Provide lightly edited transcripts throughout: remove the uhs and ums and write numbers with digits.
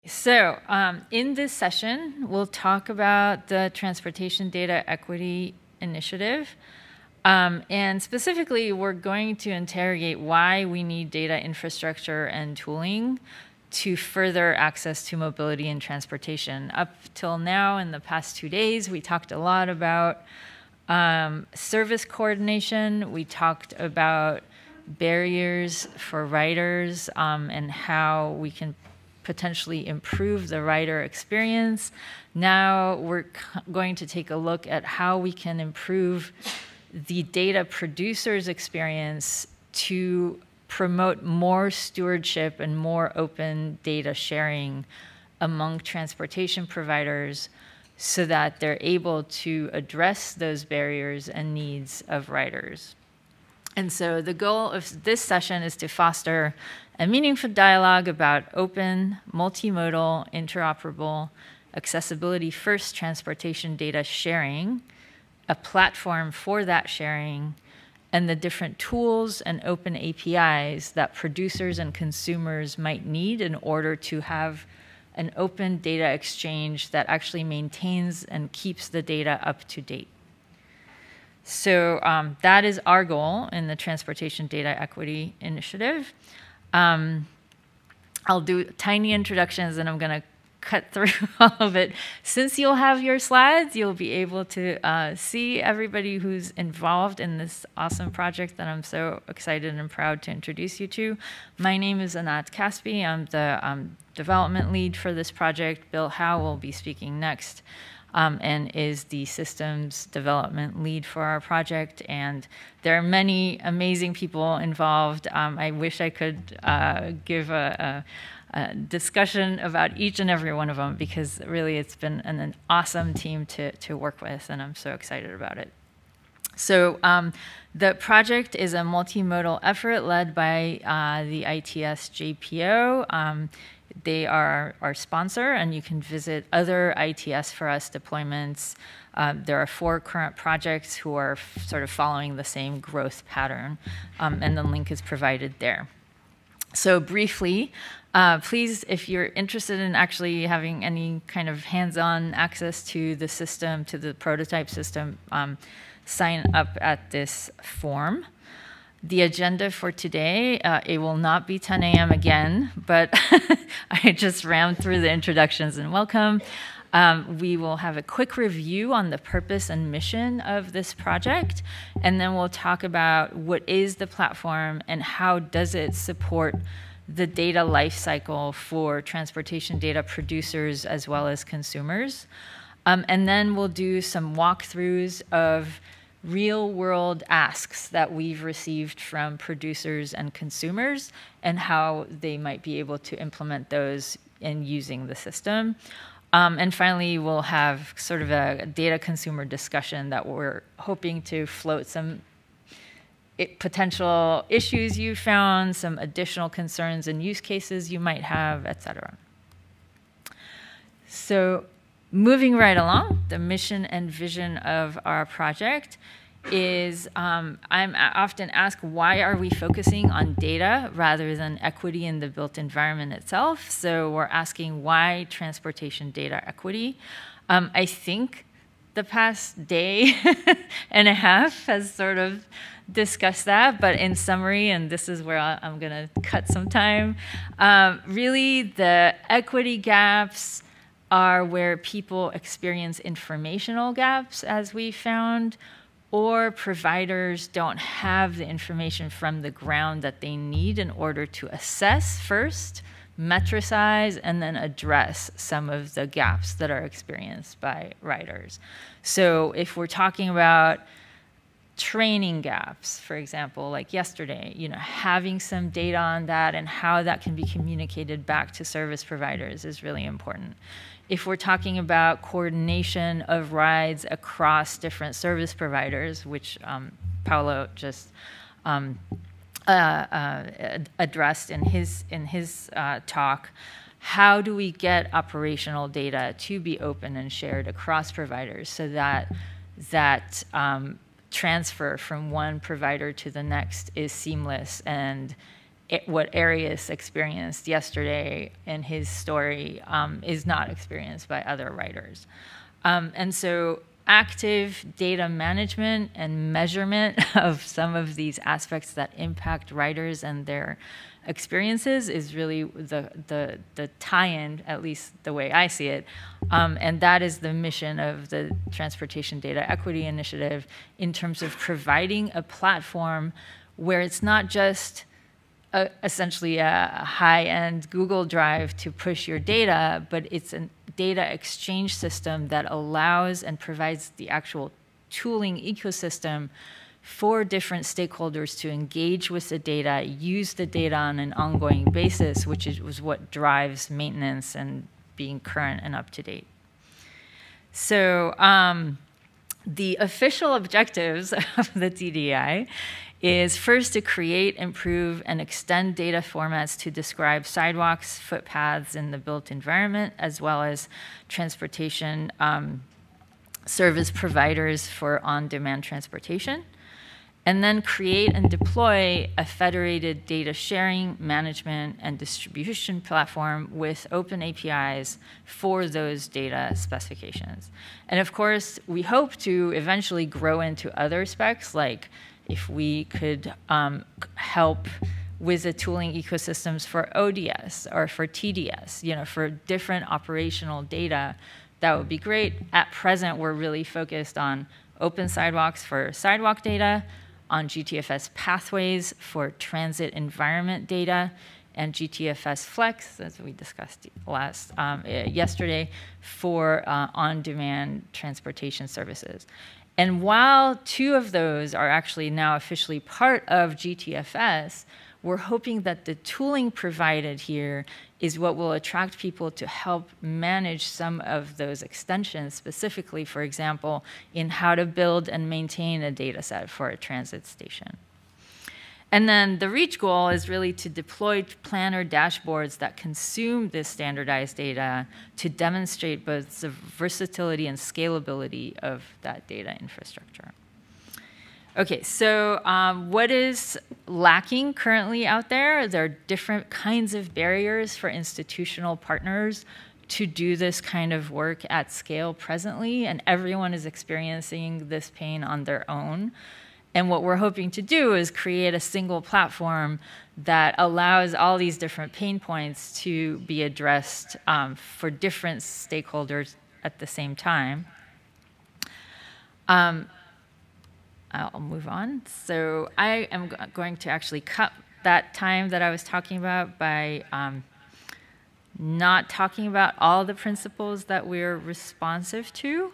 So in this session, we'll talk about the Transportation Data Equity Initiative. And specifically, we're going to interrogate why we need data infrastructure and tooling to further access to mobility and transportation. Up till now, in the past 2 days, we talked a lot about service coordination. We talked about barriers for riders and how we can potentially improve the rider experience. Now we're going to take a look at how we can improve the data producer's experience to promote more stewardship and more open data sharing among transportation providers so that they're able to address those barriers and needs of riders. And so the goal of this session is to foster a meaningful dialogue about open, multimodal, interoperable, accessibility-first transportation data sharing, a platform for that sharing, and the different tools and open APIs that producers and consumers might need in order to have an open data exchange that actually maintains and keeps the data up to date. So that is our goal in the Transportation Data Equity Initiative. I'll do tiny introductions and I'm going to cut through all of it. Since you'll have your slides, you'll be able to see everybody who's involved in this awesome project that I'm so excited and proud to introduce you to. My name is Anat Caspi. I'm the development lead for this project. Bill Howe will be speaking next. And is the systems development lead for our project. And there are many amazing people involved. I wish I could give a discussion about each and every one of them, because really it's been an awesome team to work with, and I'm so excited about it. So the project is a multimodal effort led by the ITS JPO. They are our sponsor, and you can visit other ITS for Us deployments. There are 4 current projects who are sort of following the same growth pattern, and the link is provided there. So briefly, please, if you're interested in actually having any kind of hands-on access to the system, to the prototype system, sign up at this form. The agenda for today, it will not be 10 a.m. again, but I just ran through the introductions and welcome. We will have a quick review on the purpose and mission of this project, and then we'll talk about what is the platform and how does it support the data lifecycle for transportation data producers as well as consumers. And then we'll do some walkthroughs of real-world asks that we've received from producers and consumers and how they might be able to implement those in using the system. And finally, we'll have sort of a data consumer discussion that we're hoping to float some potential issues you found, some additional concerns and use cases you might have, et cetera. So moving right along, the mission and vision of our project is, I'm often asked, why are we focusing on data rather than equity in the built environment itself? So we're asking, why transportation data equity? I think the past day and a half has sort of discussed that, but in summary, and this is where I'm going to cut some time, really the equity gaps are where people experience informational gaps, as we found, or providers don't have the information from the ground that they need in order to assess first, metricize, and then address some of the gaps that are experienced by riders. So if we're talking about training gaps, for example, like yesterday, having some data on that and how that can be communicated back to service providers is really important. If we're talking about coordination of rides across different service providers, which Paolo just addressed in his talk, how do we get operational data to be open and shared across providers so that transfer from one provider to the next is seamless and what Arius experienced yesterday in his story is not experienced by other writers. And so active data management and measurement of some of these aspects that impact writers and their experiences is really the tie-in, at least the way I see it. And that is the mission of the Transportation Data Equity Initiative in terms of providing a platform where it's not just essentially a high-end Google Drive to push your data, but it's a data exchange system that allows and provides the actual tooling ecosystem for different stakeholders to engage with the data, use the data on an ongoing basis, which was what drives maintenance and being current and up to date. So the official objectives of the TDI is first to create, improve, and extend data formats to describe sidewalks, footpaths in the built environment, as well as transportation service providers for on-demand transportation. And then create and deploy a federated data sharing, management, and distribution platform with open APIs for those data specifications. And of course, we hope to eventually grow into other specs, like if we could help with the tooling ecosystems for ODS or for TDS, for different operational data, that would be great. At present, we're really focused on open sidewalks for sidewalk data, on GTFS pathways for transit environment data, and GTFS Flex, as we discussed yesterday, for on-demand transportation services. And while two of those are actually now officially part of GTFS, we're hoping that the tooling provided here is what will attract people to help manage some of those extensions, specifically, for example, in how to build and maintain a data set for a transit station. And then the reach goal is really to deploy planner dashboards that consume this standardized data to demonstrate both the versatility and scalability of that data infrastructure. Okay, so what is lacking currently out there? There are different kinds of barriers for institutional partners to do this kind of work at scale presently, and everyone is experiencing this pain on their own. And what we're hoping to do is create a single platform that allows all these different pain points to be addressed for different stakeholders at the same time. I'll move on. So I am going to actually cut that time that I was talking about by not talking about all the principles that we're responsive to.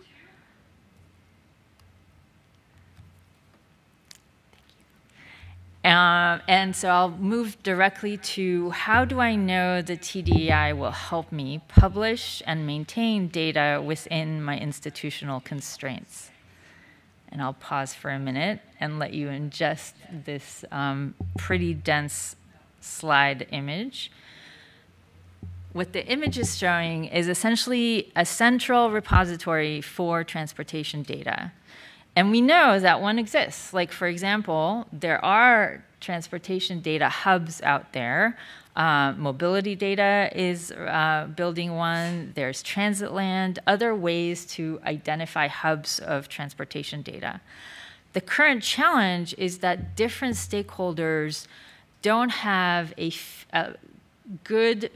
And so I'll move directly to how do I know the TDI will help me publish and maintain data within my institutional constraints. And I'll pause for a minute and let you ingest this pretty dense slide image. What the image is showing is essentially a central repository for transportation data. And we know that one exists. Like, for example, there are transportation data hubs out there. Mobility data is building one. There's Transitland, other ways to identify hubs of transportation data. The current challenge is that different stakeholders don't have a good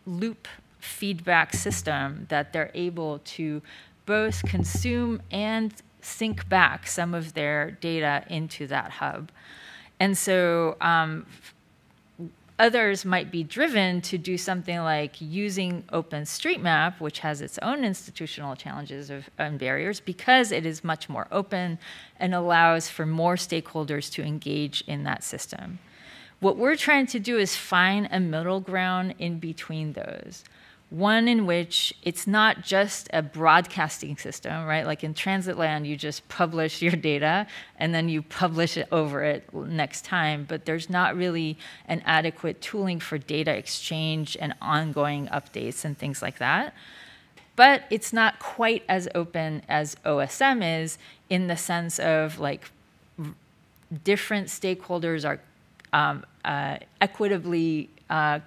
loop feedback system that they're able to both consume and sync back some of their data into that hub. And so others might be driven to do something like using OpenStreetMap, which has its own institutional challenges and barriers, because it is much more open and allows for more stakeholders to engage in that system. What we're trying to do is find a middle ground in between those. One in which it's not just a broadcasting system, right? Like in Transitland, you just publish your data and then you publish it over it next time, but there's not really an adequate tooling for data exchange and ongoing updates and things like that. But it's not quite as open as OSM is in the sense of like different stakeholders are equitably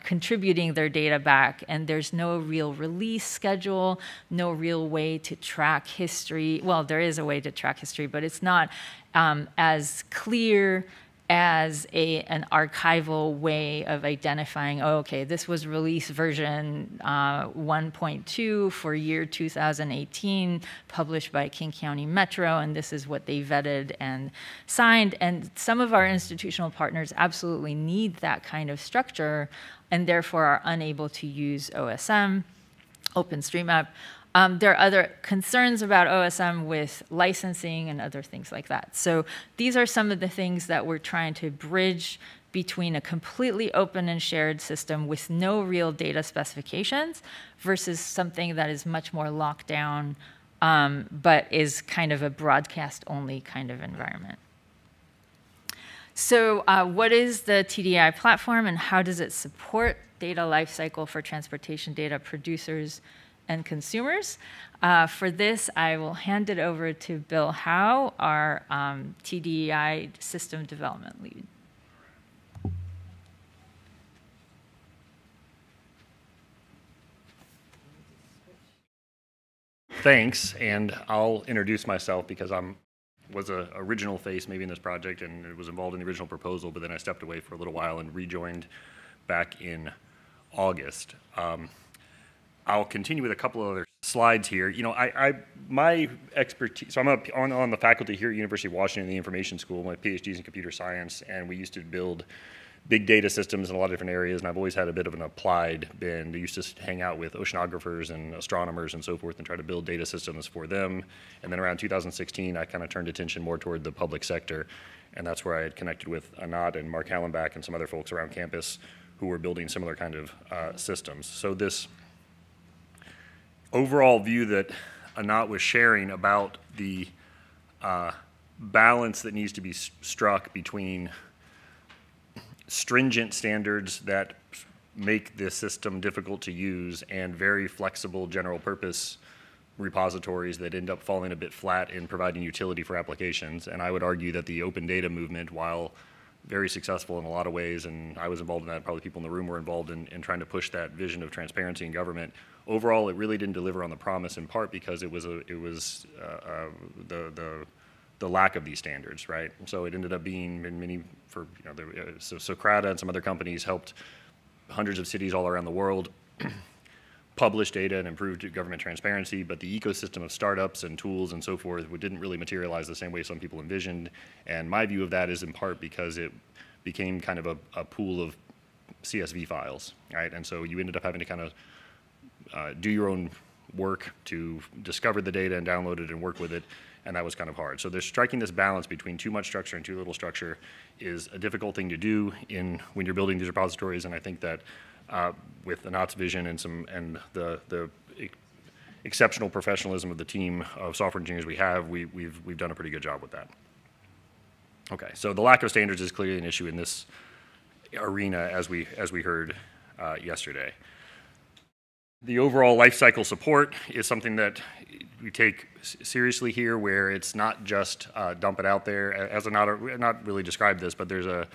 contributing their data back, and there's no real release schedule, no real way to track history. Well, there is a way to track history, but it's not as clear as an archival way of identifying, oh, okay, this was release version 1.2 for year 2018, published by King County Metro, and this is what they vetted and signed. And some of our institutional partners absolutely need that kind of structure and therefore are unable to use OSM, OpenStreetMap. There are other concerns about OSM with licensing and other things like that. So these are some of the things that we're trying to bridge between a completely open and shared system with no real data specifications versus something that is much more locked down, but is kind of a broadcast-only kind of environment. So what is the TDI platform and how does it support data lifecycle for transportation data producers and consumers? For this, I will hand it over to Bill Howe, our TDI system development lead. Thanks, and I'll introduce myself because was an original face maybe in this project and was involved in the original proposal, but then I stepped away for a little while and rejoined back in August. I'll continue with a couple of other slides here. You know, my expertise, so I'm on the faculty here at University of Washington in the Information School. My PhD's in computer science, and we used to build big data systems in a lot of different areas, and I've always had a bit of an applied bend. I used to hang out with oceanographers and astronomers and so forth and try to build data systems for them. And then around 2016, I kind of turned attention more toward the public sector, and that's where I had connected with Anat and Mark Hallenbach and some other folks around campus who were building similar kind of systems. So this overall view that Anat was sharing about the balance that needs to be struck between stringent standards that make the system difficult to use and very flexible general purpose repositories that end up falling a bit flat in providing utility for applications. And I would argue that the open data movement, while very successful in a lot of ways, and I was involved in that, probably people in the room were involved in trying to push that vision of transparency in government. Overall, it really didn't deliver on the promise, in part because it was the lack of these standards, right? So it ended up being so Socrata and some other companies helped hundreds of cities all around the world publish data and improved government transparency, but the ecosystem of startups and tools and so forth didn't really materialize the same way some people envisioned. And my view of that is in part because it became kind of a pool of CSV files, right? And so you ended up having to kind of do your own work to discover the data and download it and work with it, and that was kind of hard. So there's striking this balance between too much structure and too little structure is a difficult thing to do when you're building these repositories, and I think that with Anat's vision and the exceptional professionalism of the team of software engineers we have, we've done a pretty good job with that. Okay, so the lack of standards is clearly an issue in this arena, as we heard yesterday. The overall lifecycle support is something that we take seriously here, where it's not just dump it out there. As not really described this, but there's a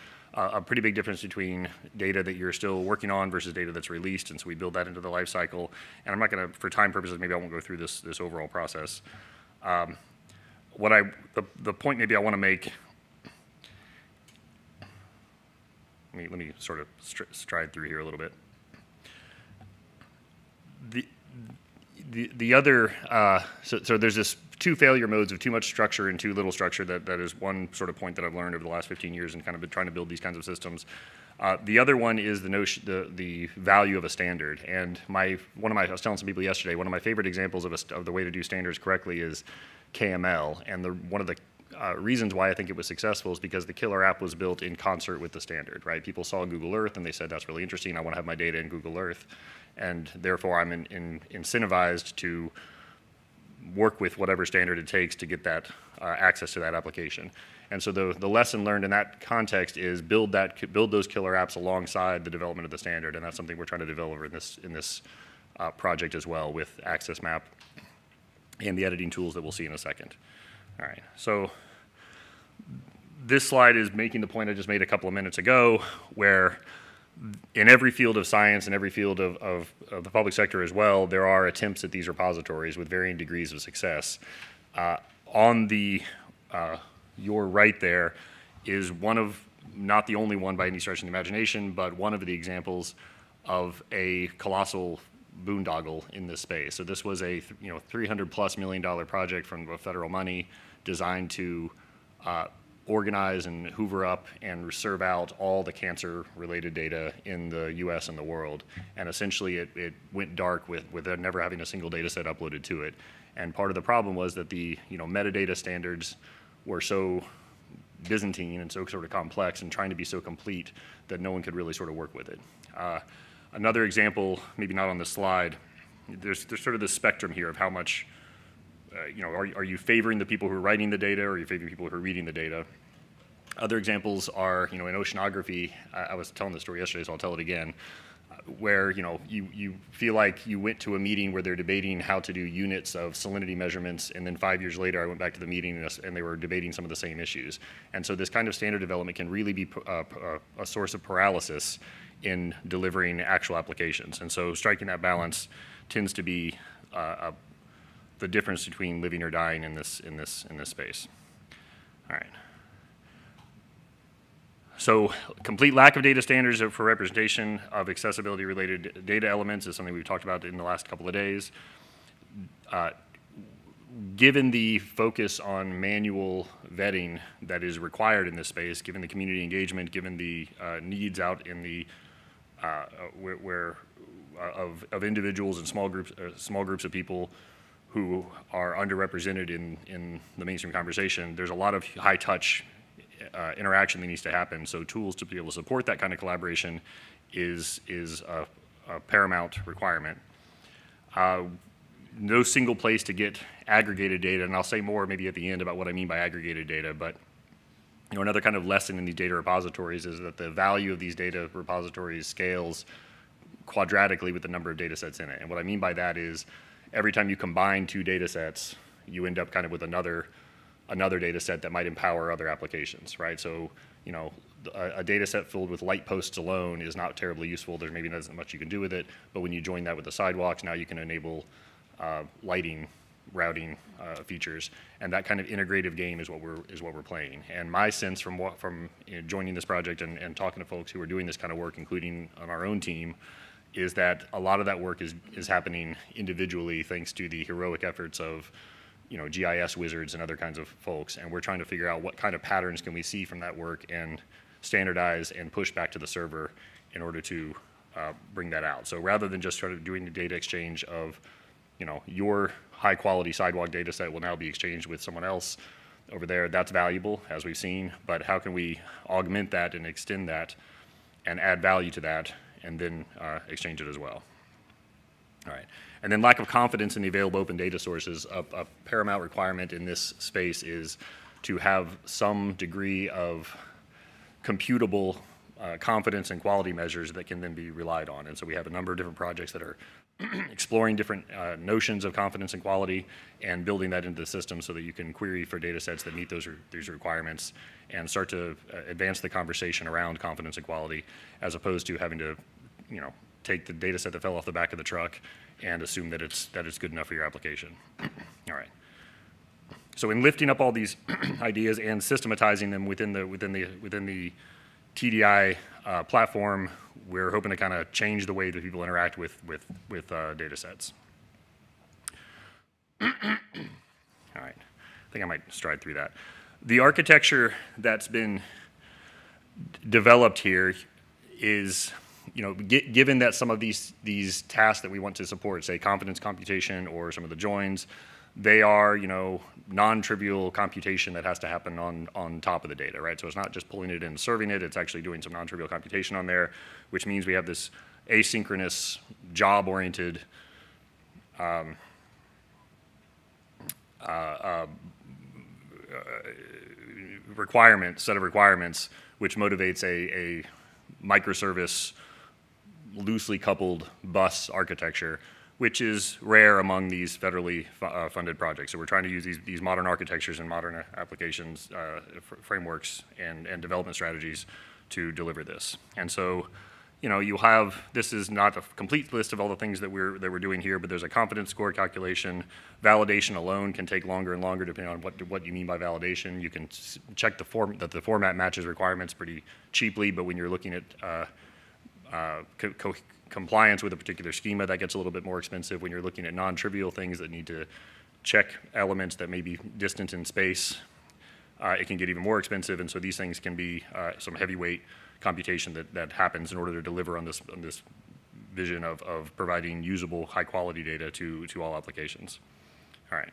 pretty big difference between data that you're still working on versus data that's released, and so we build that into the lifecycle. And I'm not going to, for time purposes, maybe I won't go through this overall process. The point maybe I want to make. Let me sort of stride through here a little bit. The other, so there's this two failure modes of too much structure and too little structure. That is one sort of point that I've learned over the last 15 years and kind of been trying to build these kinds of systems. The other one is the value of a standard. And I was telling some people yesterday, one of my favorite examples of the way to do standards correctly is KML. And one of the reasons why I think it was successful is because the killer app was built in concert with the standard, right? People saw Google Earth and they said, that's really interesting. I want to have my data in Google Earth. And therefore, I'm incentivized to work with whatever standard it takes to get that access to that application. And so the lesson learned in that context is build those killer apps alongside the development of the standard, and that's something we're trying to develop in this project as well with Access Map and the editing tools that we'll see in a second. All right, so this slide is making the point I just made a couple of minutes ago, where in every field of science and every field of the public sector as well, there are attempts at these repositories with varying degrees of success. On the your right there is one of, not the only one by any stretch of the imagination, but one of the examples of a colossal boondoggle in this space. So this was a $300+ million project from federal money designed to organize and hoover up and serve out all the cancer-related data in the U.S. and the world. And essentially, it went dark with never having a single data set uploaded to it. And part of the problem was that the metadata standards were so Byzantine and so sort of complex and trying to be so complete that no one could really sort of work with it. Another example, maybe not on this slide, there's sort of this spectrum here of how much, are you favoring the people who are writing the data, or are you favoring people who are reading the data? Other examples are, in oceanography, I was telling this story yesterday, so I'll tell it again, where, you feel like you went to a meeting where they're debating how to do units of salinity measurements, and then 5 years later I went back to the meeting and they were debating some of the same issues. And so this kind of standard development can really be a source of paralysis in delivering actual applications. And so striking that balance tends to be the difference between living or dying in this space. All right. So complete lack of data standards for representation of accessibility-related data elements is something we've talked about in the last couple of days. Given the focus on manual vetting that is required in this space, given the community engagement, given the needs out in the of individuals and small groups of people who are underrepresented in the mainstream conversation, there's a lot of high-touch interaction that needs to happen. So tools to be able to support that kind of collaboration is a paramount requirement. No single place to get aggregated data, and I'll say more maybe at the end about what I mean by aggregated data, but another kind of lesson in these data repositories is that the value of these data repositories scales quadratically with the number of data sets in it. And what I mean by that is every time you combine two data sets, you end up kind of with another data set that might empower other applications, right? So, a data set filled with light posts alone is not terribly useful. There's maybe not much you can do with it, but when you join that with the sidewalks, now you can enable lighting, routing features, and that kind of integrative game is what we're playing. And my sense from joining this project and talking to folks who are doing this kind of work, including on our own team, is that a lot of that work is happening individually thanks to the heroic efforts of GIS wizards and other kinds of folks, and we're trying to figure out what kind of patterns can we see from that work and standardize and push back to the server in order to bring that out. So rather than just sort of doing the data exchange of, your high quality sidewalk data set will now be exchanged with someone else over there, that's valuable, as we've seen, but how can we augment that and extend that and add value to that and then exchange it as well? All right. And then lack of confidence in the available open data sources. A paramount requirement in this space is to have some degree of computable confidence and quality measures that can then be relied on. And so we have a number of different projects that are exploring different notions of confidence and quality and building that into the system so that you can query for data sets that meet these requirements and start to advance the conversation around confidence and quality, as opposed to having to, take the data set that fell off the back of the truck and assume that it's good enough for your application. All right. So in lifting up all these ideas and systematizing them within the TDI platform, we're hoping to kind of change the way that people interact with data sets. All right. I think I might stride through that. The architecture that's been developed here is, given that some of these tasks that we want to support, say confidence computation or some of the joins, they are, non-trivial computation that has to happen on top of the data, right? So it's not just pulling it in and serving it, it's actually doing some non-trivial computation on there, which means we have this asynchronous, job-oriented set of requirements, which motivates a microservice, loosely coupled bus architecture, which is rare among these federally funded projects. So we're trying to use these modern architectures and modern applications, frameworks, and development strategies to deliver this. And so, you know, you have, this is not a complete list of all the things that we're doing here, but there's a confidence score calculation. Validation alone can take longer and longer depending on what you mean by validation. You can check that the format matches requirements pretty cheaply, but when you're looking at compliance with a particular schema, that gets a little bit more expensive. When you're looking at non-trivial things that need to check elements that may be distant in space, it can get even more expensive. And so these things can be some heavyweight computation that happens in order to deliver on this vision of providing usable, high-quality data to all applications. All right.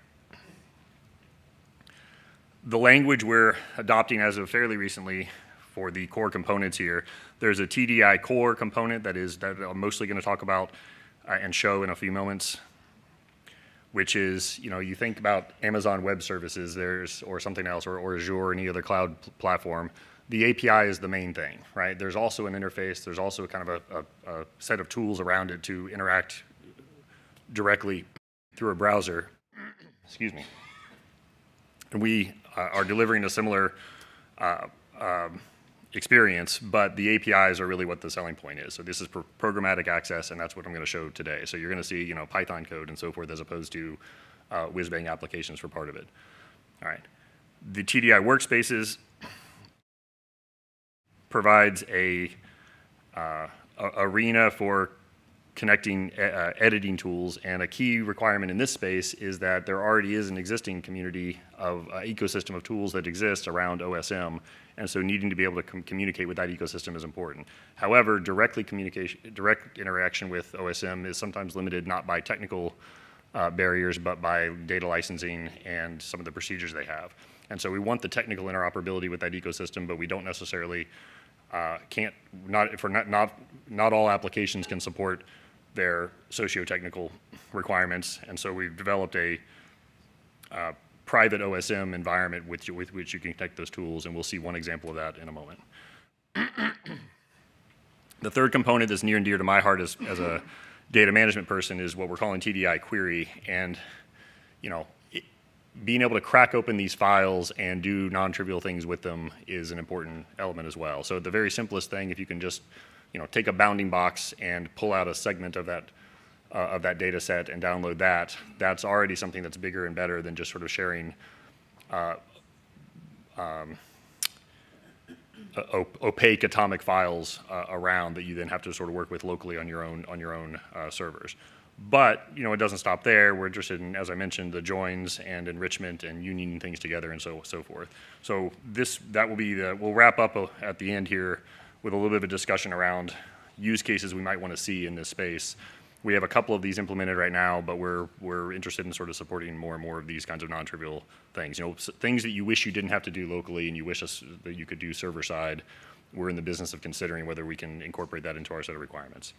The language we're adopting as of fairly recently for the core components here, there's a TDI core component that I'm mostly going to talk about and show in a few moments, which is, you know, you think about Amazon Web Services, or something else, or Azure, or any other cloud platform. The API is the main thing, right? There's also an interface. There's also kind of a set of tools around it to interact directly through a browser. Excuse me. And we are delivering a similar experience, but the APIs are really what the selling point is. So this is programmatic access, and that's what I'm going to show today. So you're going to see, you know, Python code and so forth, as opposed to whiz-bang applications for part of it. All right. The TDI workspaces provides a arena for connecting editing tools, and a key requirement in this space is that there already is an existing community of ecosystem of tools that exists around OSM, and so needing to be able to communicate with that ecosystem is important. However, direct interaction with OSM is sometimes limited not by technical barriers, but by data licensing and some of the procedures they have. And so we want the technical interoperability with that ecosystem, but we don't necessarily not all applications can support their socio-technical requirements, and so we've developed a private OSM environment with which you can connect those tools, and we'll see one example of that in a moment. The third component that's near and dear to my heart as a data management person is what we're calling TDI query, and you know, being able to crack open these files and do non-trivial things with them is an important element as well. So the very simplest thing, if you can just, you know, take a bounding box and pull out a segment of that data set and download that, that's already something that's bigger and better than just sort of sharing opaque atomic files around that you then have to sort of work with locally on your own servers. But, you know, it doesn't stop there. We're interested in, as I mentioned, the joins and enrichment and unioning things together and so forth. So we'll wrap up at the end here with a little bit of a discussion around use cases we might want to see in this space. We have a couple of these implemented right now, but we're interested in sort of supporting more and more of these kinds of non-trivial things. You know, things that you wish you didn't have to do locally and you wish that you could do server side. We're in the business of considering whether we can incorporate that into our set of requirements.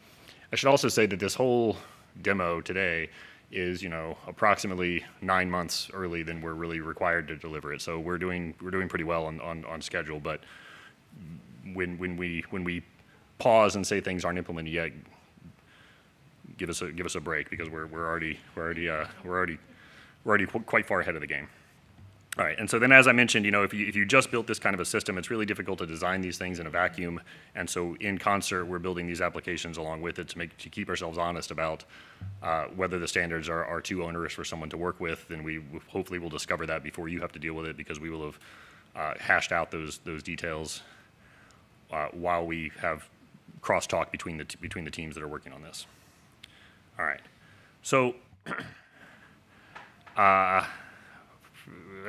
I should also say that this whole demo today is, you know, approximately 9 months early than we're really required to deliver it. So we're doing pretty well on schedule. But when we pause and say things aren't implemented yet, give us a break, because we're already quite far ahead of the game. All right, and so then, as I mentioned, you know, if you just built this kind of a system, it's really difficult to design these things in a vacuum. And so, in concert, we're building these applications along with it to keep ourselves honest about whether the standards are too onerous for someone to work with. Then we hopefully will discover that before you have to deal with it, because we will have hashed out those details while we have crosstalk between the teams that are working on this. All right, so.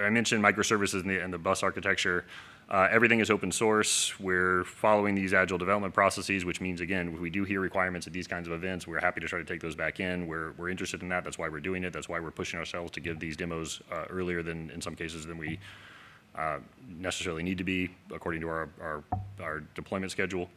I mentioned microservices and the bus architecture. Everything is open source. We're following these agile development processes, which means, again, if we do hear requirements at these kinds of events, we're happy to try to take those back in. We're interested in that. That's why we're doing it. That's why we're pushing ourselves to give these demos earlier than, in some cases, than we necessarily need to be, according to our deployment schedule.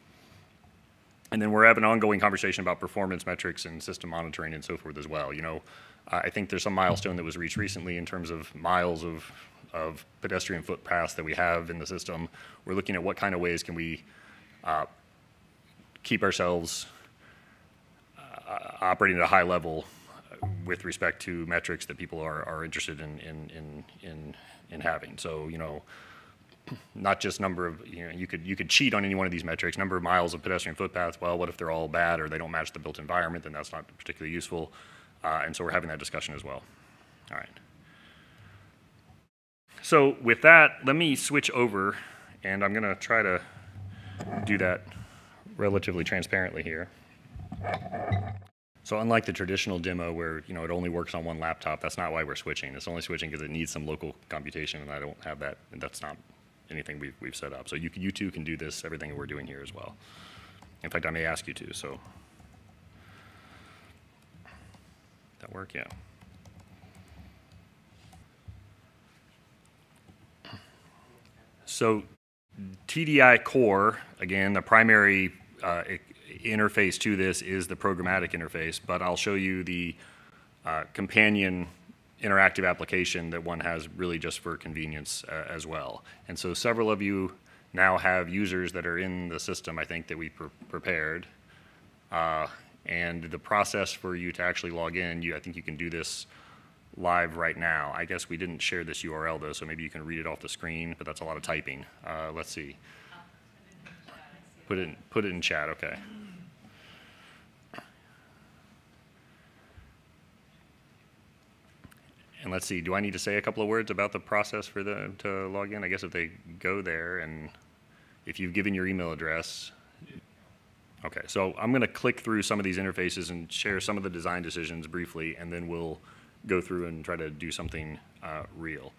And then we're having an ongoing conversation about performance metrics and system monitoring and so forth as well. You know, I think there's some milestone that was reached recently in terms of miles of pedestrian footpaths that we have in the system. We're looking at what kind of ways can we keep ourselves operating at a high level with respect to metrics that people are interested in having. So, you know, not just number of, you know, you could cheat on any one of these metrics, number of miles of pedestrian footpaths. Well, what if they're all bad or they don't match the built environment? Then that's not particularly useful. And so we're having that discussion as well. All right. So with that, let me switch over, and I'm going to try to do that relatively transparently here. So unlike the traditional demo where, you know, it only works on one laptop, that's not why we're switching. It's only switching because it needs some local computation, and I don't have that, and that's not anything we've set up. So you too can do this, everything that we're doing here as well. In fact, I may ask you to, so. That work? Yeah. So TDI core, again, the primary interface to this is the programmatic interface, but I'll show you the companion interactive application that one has really just for convenience as well. And so several of you now have users that are in the system, I think, that we prepared. And the process for you to actually log in, I think you can do this live right now. I guess we didn't share this URL though, so maybe you can read it off the screen, but that's a lot of typing. Let's see. Put it in chat, okay. And let's see, do I need to say a couple of words about the process for them to log in? I guess if they go there and if you've given your email address. Okay, so I'm going to click through some of these interfaces and share some of the design decisions briefly, and then we'll go through and try to do something real.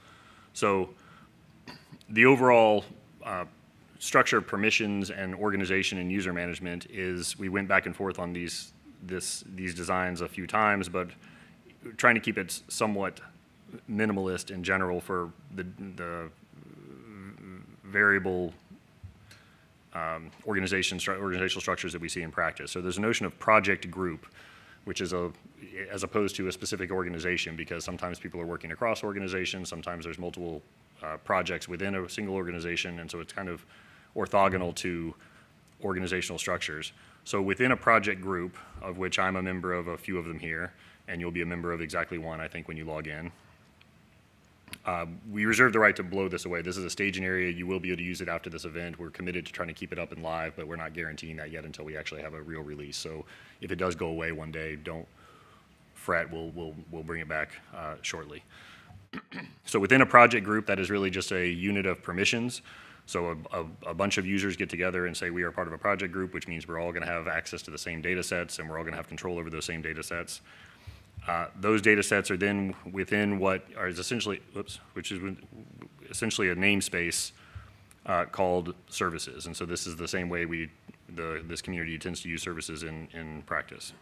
So the overall structure of permissions and organization and user management is, we went back and forth on these designs a few times, but trying to keep it somewhat minimalist in general for the variable organizational structures that we see in practice. So there's a notion of project group, which is as opposed to a specific organization, because sometimes people are working across organizations, sometimes there's multiple projects within a single organization, and so it's kind of orthogonal to organizational structures. So within a project group, of which I'm a member of a few of them here, and you'll be a member of exactly one, I think, when you log in, we reserve the right to blow this away. This is a staging area. You will be able to use it after this event. We're committed to trying to keep it up and live, but we're not guaranteeing that yet until we actually have a real release. So if it does go away one day, don't fret. We'll bring it back shortly. So within a project group, that is really just a unit of permissions. So a bunch of users get together and say we are part of a project group, which means we're all going to have access to the same data sets, and we're all going to have control over those same data sets. Those data sets are then within what is essentially, which is essentially a namespace called services. And so this is the same way this community tends to use services in practice.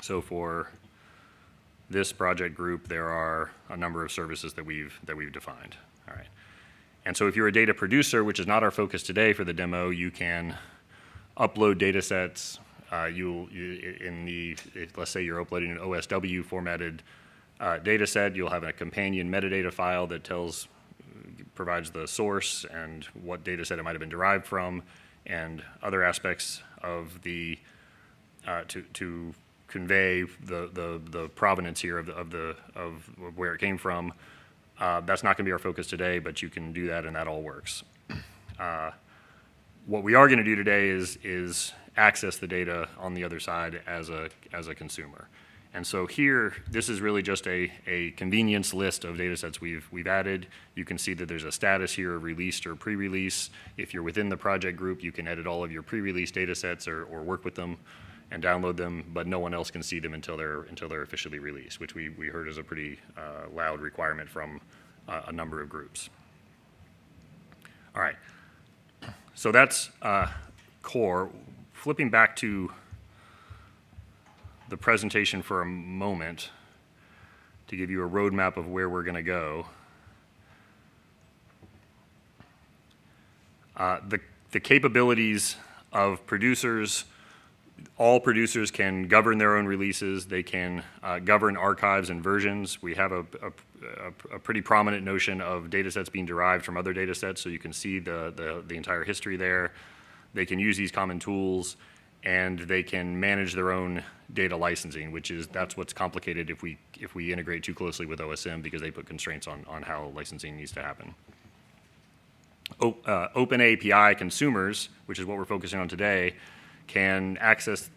So for this project group, there are a number of services that we've defined. All right. And so if you're a data producer, which is not our focus today for the demo, you can upload data sets. Let's say you're uploading an OSW formatted data set, you'll have a companion metadata file that provides the source and what data set it might have been derived from, and other aspects of to convey the provenance here of where it came from. That's not going to be our focus today, but you can do that, and that all works. What we are going to do today is access the data on the other side as a consumer. And so here, this is really just a convenience list of data sets we've added. You can see that there's a status here of released or pre-release. If you're within the project group, you can edit all of your pre-release data sets or work with them and download them, but no one else can see them until they're officially released, which we heard is a pretty loud requirement from a number of groups. All right, so that's core. Flipping back to the presentation for a moment to give you a roadmap of where we're going to go. The capabilities of producers, all producers can govern their own releases. They can govern archives and versions. We have a pretty prominent notion of data sets being derived from other data sets, so you can see the entire history there. They can use these common tools, and they can manage their own data licensing, that's what's complicated if we integrate too closely with OSM, because they put constraints on how licensing needs to happen. Open API consumers, which is what we're focusing on today, can access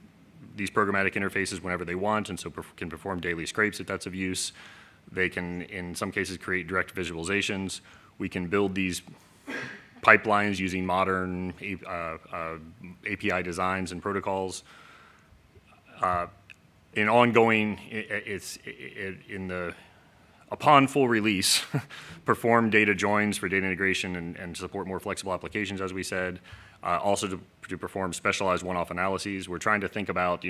these programmatic interfaces whenever they want, and so can perform daily scrapes if that's of use. They can, in some cases, create direct visualizations. We can build these pipelines using modern API designs and protocols. In ongoing, upon full release, perform data joins for data integration and support more flexible applications, as we said. Also to perform specialized one-off analyses. We're trying to think about,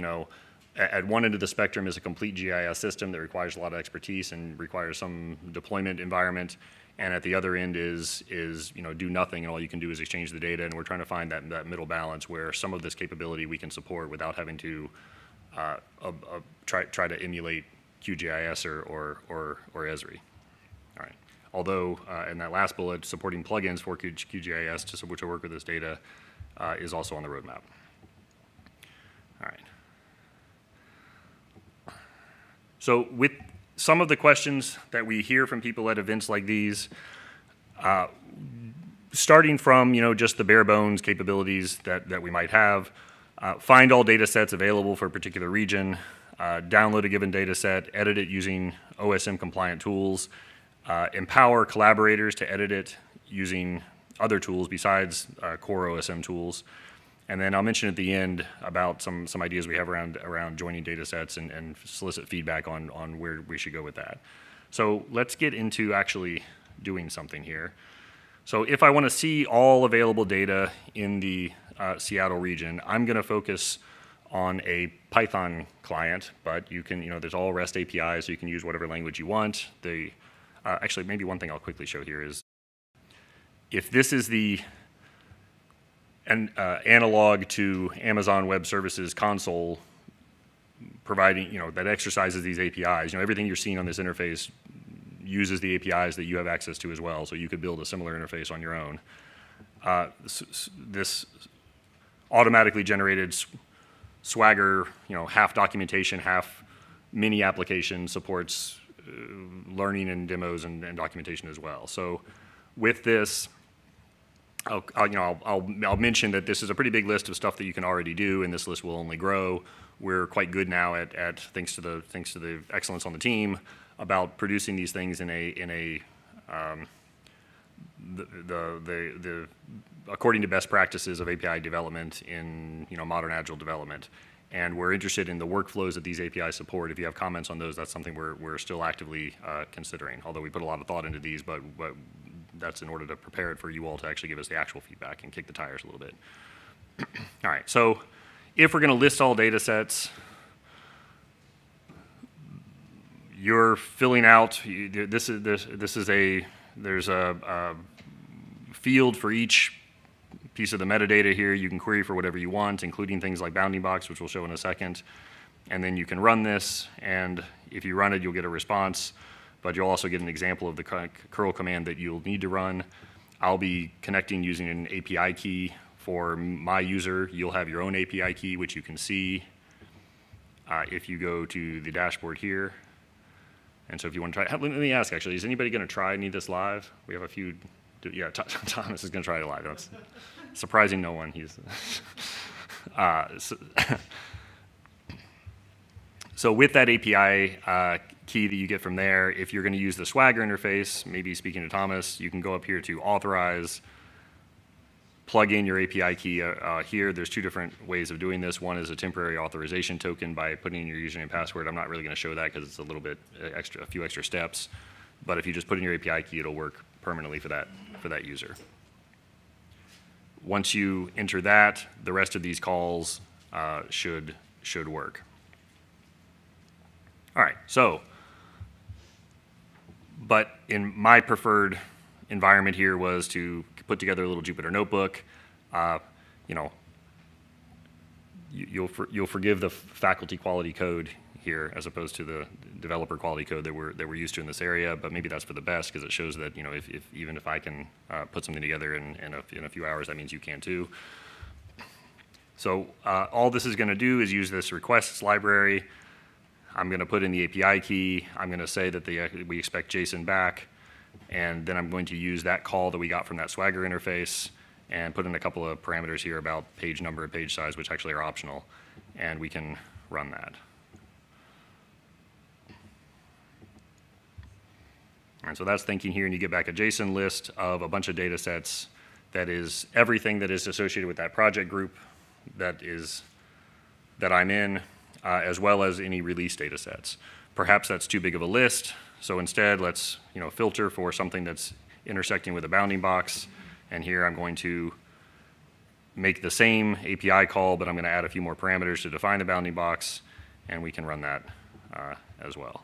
at one end of the spectrum is a complete GIS system that requires a lot of expertise and requires some deployment environment. And at the other end is do nothing, and all you can do is exchange the data. And we're trying to find that middle balance where some of this capability we can support without having to try to emulate QGIS or Esri. All right. Although in that last bullet, supporting plugins for QGIS to work with this data is also on the roadmap. All right. So with some of the questions that we hear from people at events like these, starting from just the bare bones capabilities that we might have, find all data sets available for a particular region, download a given data set, edit it using OSM compliant tools, empower collaborators to edit it using other tools besides core OSM tools. And then I'll mention at the end about some ideas we have around joining data sets and solicit feedback on where we should go with that. So let's get into actually doing something here. So if I want to see all available data in the Seattle region, I'm going to focus on a Python client, but you can, there's all REST APIs, so you can use whatever language you want. Actually, maybe one thing I'll quickly show here is, if this is the analog to Amazon Web Services console, providing, that exercises these APIs, everything you're seeing on this interface uses the APIs that you have access to as well, so you could build a similar interface on your own. This automatically generated Swagger, half documentation, half mini application supports learning and demos and documentation as well. So with this, I'll mention that this is a pretty big list of stuff that you can already do, and this list will only grow. We're quite good now at thanks to the excellence on the team, about producing these things according to best practices of API development in modern agile development. And we're interested in the workflows that these APIs support. If you have comments on those, that's something we're still actively considering. Although we put a lot of thought into these, but that's in order to prepare it for you all to actually give us the actual feedback and kick the tires a little bit. All right, so if we're going to list all data sets, you're filling out, there's a field for each piece of the metadata here. You can query for whatever you want, including things like bounding box, which we'll show in a second. And then you can run this, and if you run it, you'll get a response, but you'll also get an example of the curl command that you'll need to run. I'll be connecting using an API key for my user. You'll have your own API key, which you can see if you go to the dashboard here. And so if you want to try, let me ask actually, is anybody going to try any of this live? We have a few, yeah, Thomas is going to try it live. That's surprising no one. He's, so with that API key that you get from there, if you're going to use the Swagger interface, maybe speaking to Thomas, you can go up here to authorize, plug in your API key here. There's two different ways of doing this. One is a temporary authorization token by putting in your username and password. I'm not really going to show that because it's a little bit extra, a few extra steps. But if you just put in your API key, it'll work permanently for that user. Once you enter that, the rest of these calls should work. All right, so, but in my preferred environment here was to put together a little Jupyter notebook. You'll forgive the faculty quality code here as opposed to the developer quality code that we're used to in this area, but maybe that's for the best because it shows that even if I can put something together in a few hours, that means you can too. So all this is going to do is use this requests library. I'm going to put in the API key. I'm going to say that we expect JSON back. And then I'm going to use that call that we got from that Swagger interface and put in a couple of parameters here about page number and page size, which actually are optional. And we can run that. And so that's thinking here, and you get back a JSON list of a bunch of data sets that is everything that is associated with that project group that I'm in, as well as any release data sets. Perhaps that's too big of a list, so instead let's filter for something that's intersecting with a bounding box, and here I'm going to make the same API call, but I'm going to add a few more parameters to define the bounding box, and we can run that as well.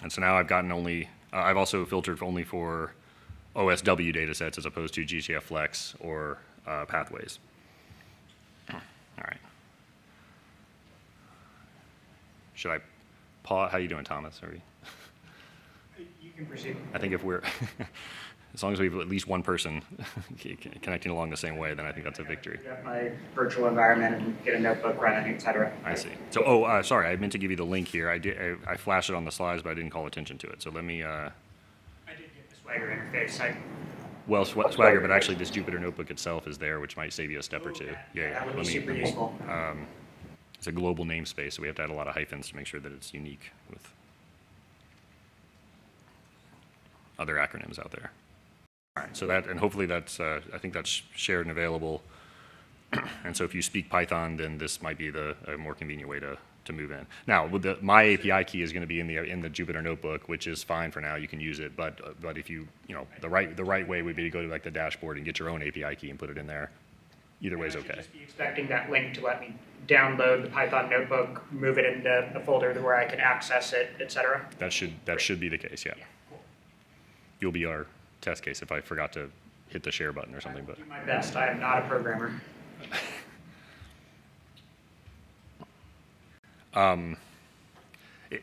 And so now I've gotten I've also filtered only for OSW data sets as opposed to GCF Flex or pathways. All right. Should I pause? How are you doing, Thomas? You can proceed. I think if we're, as long as we have at least one person connecting along the same way, then I think that's a victory. Get my virtual environment and get a notebook running, et cetera. I see. So, sorry, I meant to give you the link here. I flashed it on the slides, but I didn't call attention to it. So let me. I did get the Swagger interface. Well, Swagger, but actually this Jupyter notebook itself is there, which might save you a step or two. Yeah, that would be super useful. It's a global namespace, so we have to add a lot of hyphens to make sure that it's unique with other acronyms out there. All right, so and hopefully that's, I think that's shared and available. And so if you speak Python, then this might be a more convenient way to move in. Now, with my API key is going to be in the Jupyter notebook, which is fine for now. You can use it, but if the right way would be to go to like the dashboard and get your own API key and put it in there. Either way is okay. Just be expecting that link to let me download the Python notebook, move it into a folder where I can access it, et cetera. That should be the case. Yeah. Cool. You'll be our test case if I forgot to hit the share button or something. I'll do my best. I am not a programmer.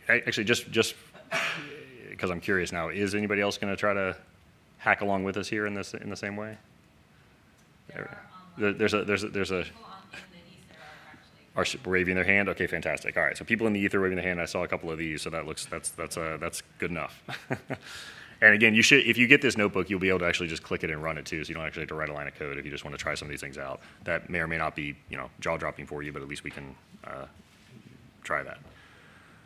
Actually, just because I'm curious now, is anybody else going to try to hack along with us here in the same way? There's a are waving their hand. Okay, fantastic. All right, so people in the ether waving their hand. I saw a couple of these, so that's good enough. And again, if you get this notebook, you'll be able to actually just click it and run it too, so you don't actually have to write a line of code if you just want to try some of these things out. That may or may not be jaw-dropping for you, but at least we can try that.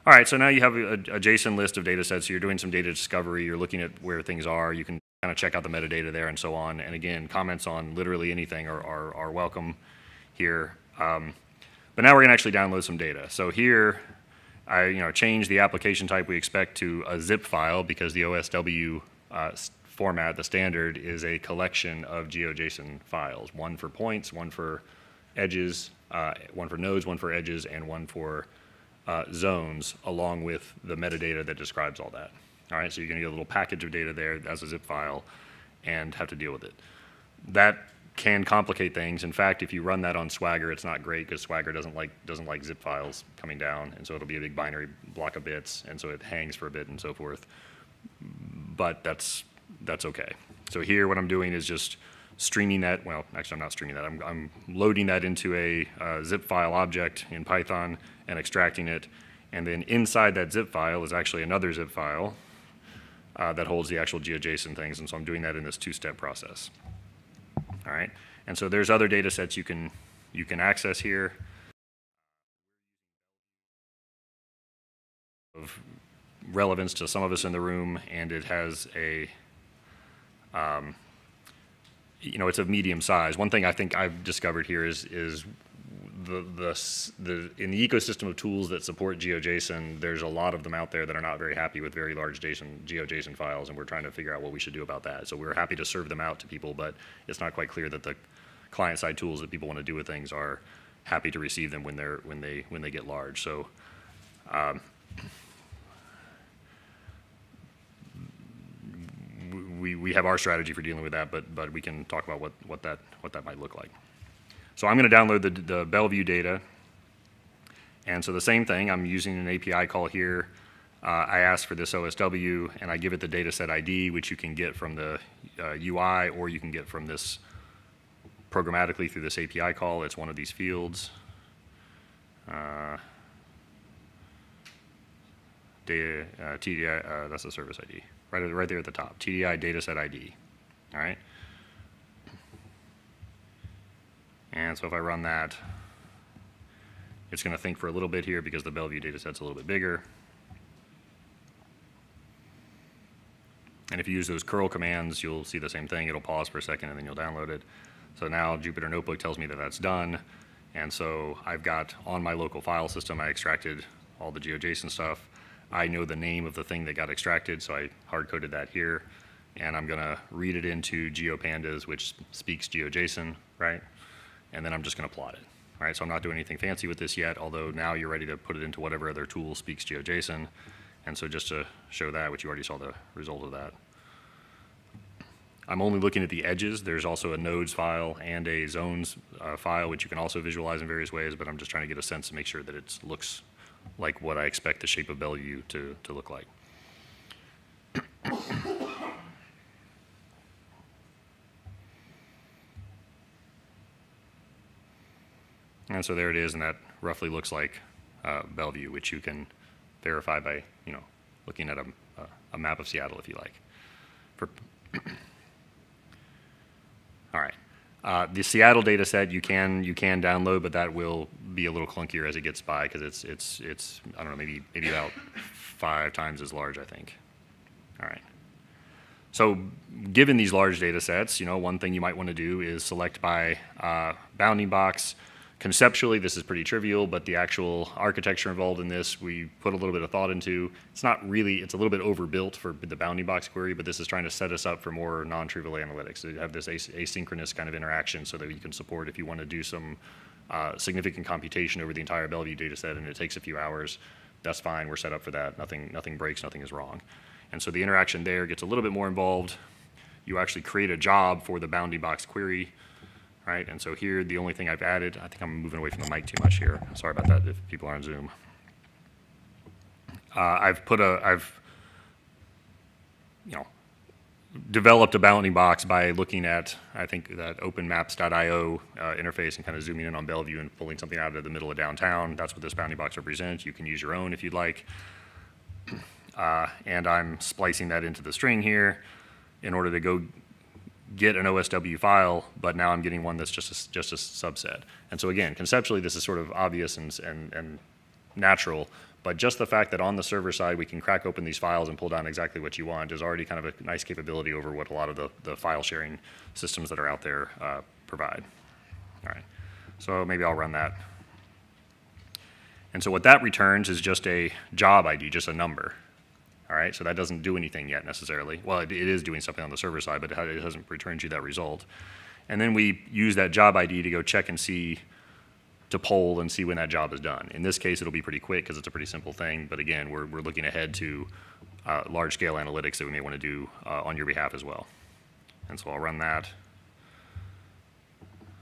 All right, so now you have a JSON list of data sets. So you're doing some data discovery. You're looking at where things are. You can kind of check out the metadata there and so on. And again, comments on literally anything are welcome here. But now we're going to actually download some data. So here, I changed the application type we expect to a zip file because the OSW format, the standard, is a collection of GeoJSON files. One for points, one for edges, one for nodes, one for edges, and one for zones, along with the metadata that describes all that. All right, so you're going to get a little package of data there as a zip file and have to deal with it. That can complicate things. In fact, if you run that on Swagger, it's not great because Swagger doesn't like zip files coming down, and so it'll be a big binary block of bits, and so it hangs for a bit and so forth. But that's okay. So here, what I'm doing is just streaming that. Well, actually, I'm not streaming that. I'm loading that into a zip file object in Python and extracting it, and then inside that zip file is actually another zip file that holds the actual GeoJSON things, and so I'm doing that in this two-step process. All right, and so there's other data sets you can access here of relevance to some of us in the room, and it has a it's of medium size. One thing I think I've discovered here is in the ecosystem of tools that support GeoJSON, there's a lot of them out there that are not very happy with very large GeoJSON files, and we're trying to figure out what we should do about that. So we're happy to serve them out to people, but it's not quite clear that the client-side tools that people want to do with things are happy to receive them when they get large. So we have our strategy for dealing with that, but we can talk about what that might look like. So I'm going to download the Bellevue data, and so the same thing. I'm using an API call here. I ask for this OSW, and I give it the dataset ID, which you can get from the UI, or you can get from this programmatically through this API call. It's one of these fields. Data, TDI, that's the service ID, right there at the top, TDI dataset ID, all right? And so if I run that, it's going to think for a little bit here because the Bellevue dataset's a little bit bigger. And if you use those curl commands, you'll see the same thing. It'll pause for a second, and then you'll download it. So now Jupyter Notebook tells me that that's done. And so I've got on my local file system, I extracted all the GeoJSON stuff. I know the name of the thing that got extracted, so I hard-coded that here. And I'm going to read it into GeoPandas, which speaks GeoJSON, right? And then I'm just going to plot it. All right, so I'm not doing anything fancy with this yet, although now you're ready to put it into whatever other tool speaks GeoJSON. And so just to show that, which you already saw the result of that. I'm only looking at the edges. There's also a nodes file and a zones file, which you can also visualize in various ways, but I'm just trying to get a sense to make sure that it looks like what I expect the shape of Bellevue to look like. And so there it is, and that roughly looks like Bellevue, which you can verify by, looking at a map of Seattle if you like. All right. The Seattle data set you can download, but that will be a little clunkier as it gets by because it's I don't know, maybe about 5 times as large, I think. All right. So given these large data sets, one thing you might want to do is select by bounding box. Conceptually, this is pretty trivial, but the actual architecture involved in this, we put a little bit of thought into. It's not really, it's a little bit overbuilt for the bounding box query, but this is trying to set us up for more non-trivial analytics. So you have this asynchronous kind of interaction so that you can support if you want to do some significant computation over the entire Bellevue data set and it takes a few hours, that's fine, we're set up for that. Nothing breaks, nothing is wrong. And so the interaction there gets a little bit more involved. You actually create a job for the bounding box query. Right, and so here, the only thing I've added, I think I'm moving away from the mic too much here. Sorry about that if people are on Zoom. I've developed a bounding box by looking at, I think, that openmaps.io interface and kind of zooming in on Bellevue and pulling something out of the middle of downtown. That's what this bounding box represents. You can use your own if you'd like. And I'm splicing that into the string here in order to go get an OSW file, but now I'm getting one that's just a subset. And so again, conceptually, this is sort of obvious and natural, but just the fact that on the server side we can crack open these files and pull down exactly what you want is already kind of a nice capability over what a lot of the file sharing systems that are out there provide. All right, so maybe I'll run that. And so what that returns is just a job ID, just a number. All right, so that doesn't do anything yet necessarily. Well, it is doing something on the server side, but it hasn't returned you that result. And then we use that job ID to go check and see, to poll and see when that job is done. In this case, it'll be pretty quick because it's a pretty simple thing. But again, we're looking ahead to large-scale analytics that we may want to do on your behalf as well. And so I'll run that.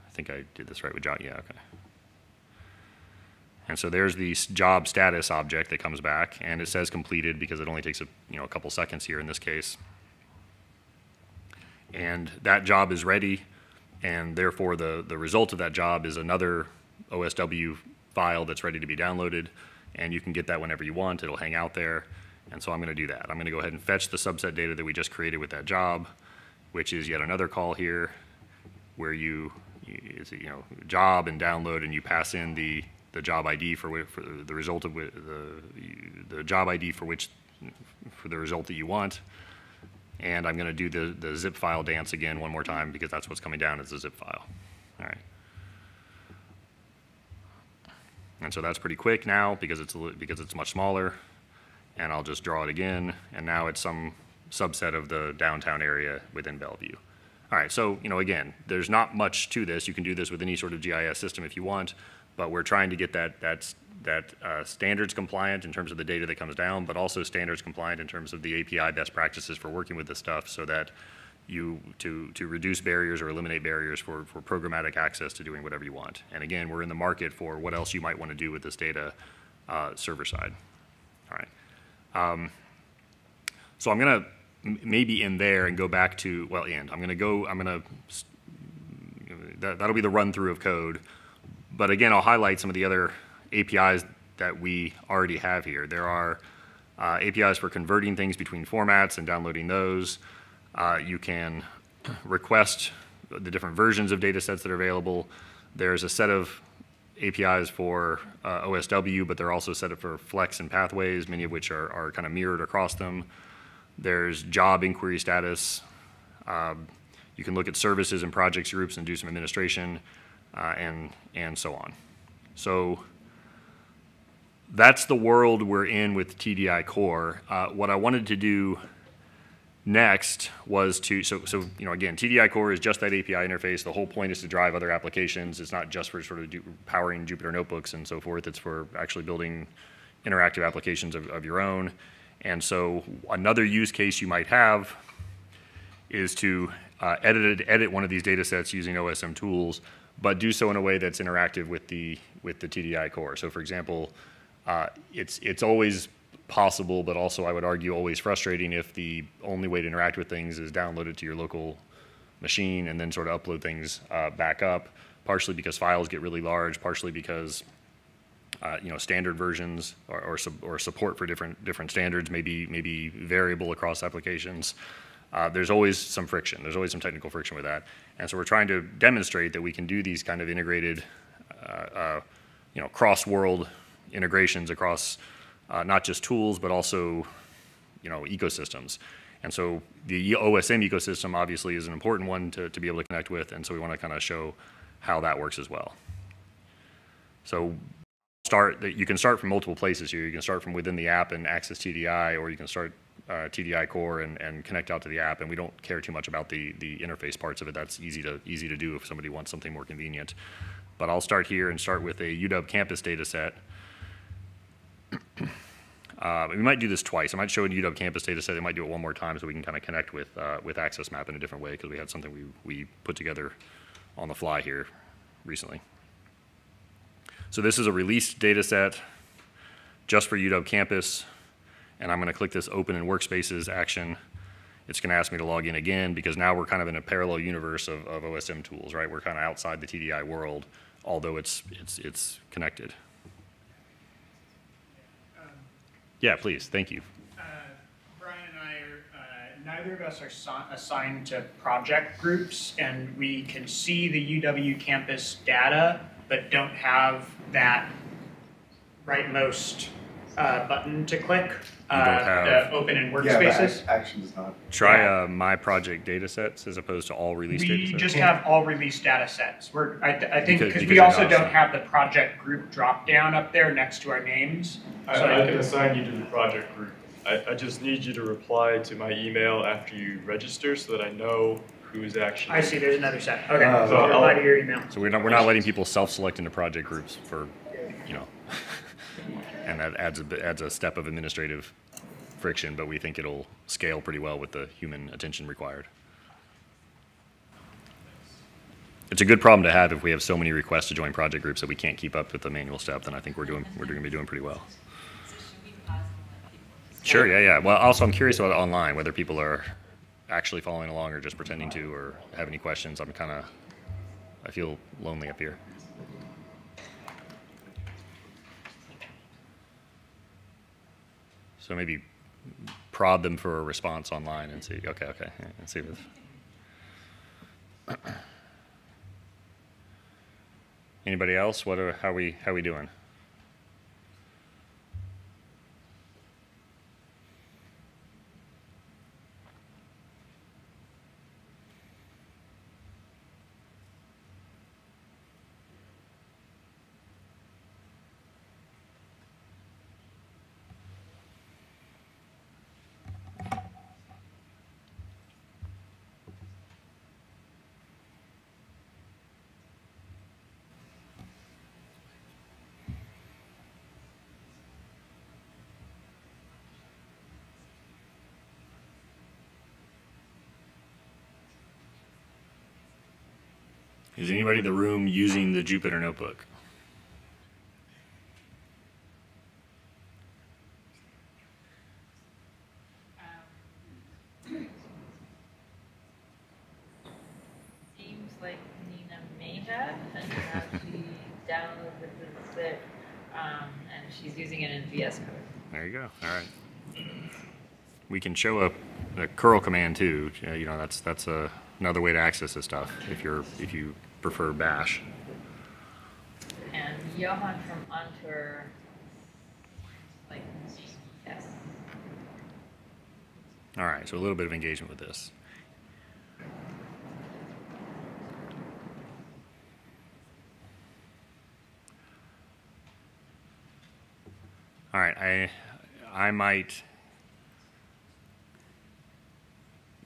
I think I did this right with job. Yeah, okay. And so there's the job status object that comes back, and it says completed because it only takes a couple seconds here in this case. And that job is ready, and therefore the result of that job is another OSW file that's ready to be downloaded, and you can get that whenever you want. It'll hang out there, and so I'm going to do that. I'm going to go ahead and fetch the subset data that we just created with that job, which is yet another call here, where job and download, and you pass in the job ID for the result of the job ID for the result that you want, and I'm going to do the zip file dance again one more time because that's what's coming down as a zip file. All right, and so that's pretty quick now because it's much smaller, and I'll just draw it again, and now it's some subset of the downtown area within Bellevue. All right, so again, there's not much to this. You can do this with any sort of GIS system if you want. But we're trying to get that standards compliant in terms of the data that comes down, but also standards compliant in terms of the API best practices for working with this stuff so that to reduce barriers or eliminate barriers for programmatic access to doing whatever you want. And again, we're in the market for what else you might want to do with this data server side. All right. So I'm going to maybe end there and go back to, I'm going to that'll be the run through of code. But again, I'll highlight some of the other APIs that we already have here. There are APIs for converting things between formats and downloading those. You can request the different versions of data sets that are available. There's a set of APIs for OSW, but they're also set up for Flex and Pathways, many of which are kind of mirrored across them. There's job inquiry status. You can look at services and projects groups and do some administration, and so on. So that's the world we're in with TDI Core. What I wanted to do next was to, again, TDI Core is just that API interface. The whole point is to drive other applications. It's not just for sort of powering Jupyter notebooks and so forth. It's for actually building interactive applications of your own. And so another use case you might have is to edit one of these data sets using OSM tools, but do so in a way that's interactive with the TDI Core. So for example, it's always possible, but also I would argue always frustrating if the only way to interact with things is download it to your local machine and then sort of upload things back up, partially because files get really large, partially because standard versions or support for different standards may be variable across applications. There's always some friction. There's always some technical friction with that. And so we're trying to demonstrate that we can do these kind of integrated, cross-world integrations across not just tools, but also, ecosystems. And so the OSM ecosystem obviously is an important one to be able to connect with, and so we want to kind of show how that works as well. So you can start from multiple places here. You can start from within the app and access TDI, or you can start TDI Core and connect out to the app. And we don't care too much about the interface parts of it. That's easy to do if somebody wants something more convenient. But I'll start here and start with a UW campus data set. We might do this twice. I might show a UW campus data set. I might do it one more time so we can kind of connect with Access Map in a different way, because we had something we put together on the fly here recently. So this is a released data set just for UW campus, and I'm going to click this Open in Workspaces action. It's going to ask me to log in again, because now we're kind of in a parallel universe of OSM tools, right? We're kind of outside the TDI world, although it's connected. Yeah, please. Thank you. Brian and I are, neither of us are assigned to project groups, and we can see the UW campus data, but don't have that rightmost button to click. The Open in Workspaces. Yeah, action does not. Try My Project data sets as opposed to all release data sets. We just have all release data sets. I think because we you're also not don't assigned. have the project group drop down up there next to our names. I can assign you to the project group. I just need you to reply to my email after you register so that I know who's actually. I see. There's another set. Okay, so so reply to your email. So we're not letting people self-select into project groups for, and that adds a step of administrative friction, but we think it'll scale pretty well with the human attention required. It's a good problem to have if we have so many requests to join project groups that we can't keep up with the manual step. Then I think we're going to be doing pretty well. Sure, yeah. Well, also I'm curious about online, whether people are actually following along or just pretending to, or have any questions. I feel lonely up here. So maybe prod them for a response online and see. Okay, and see if. Anybody else? How we doing? Is anybody in the room using the Jupyter notebook? Seems like Nina may download the zip, and she's using it in VS Code. There you go. All right. We can show a curl command too. You know, that's another way to access this stuff if you prefer Bash. And Johan from Antwer, like, yes. All right, so a little bit of engagement with this. All right, I might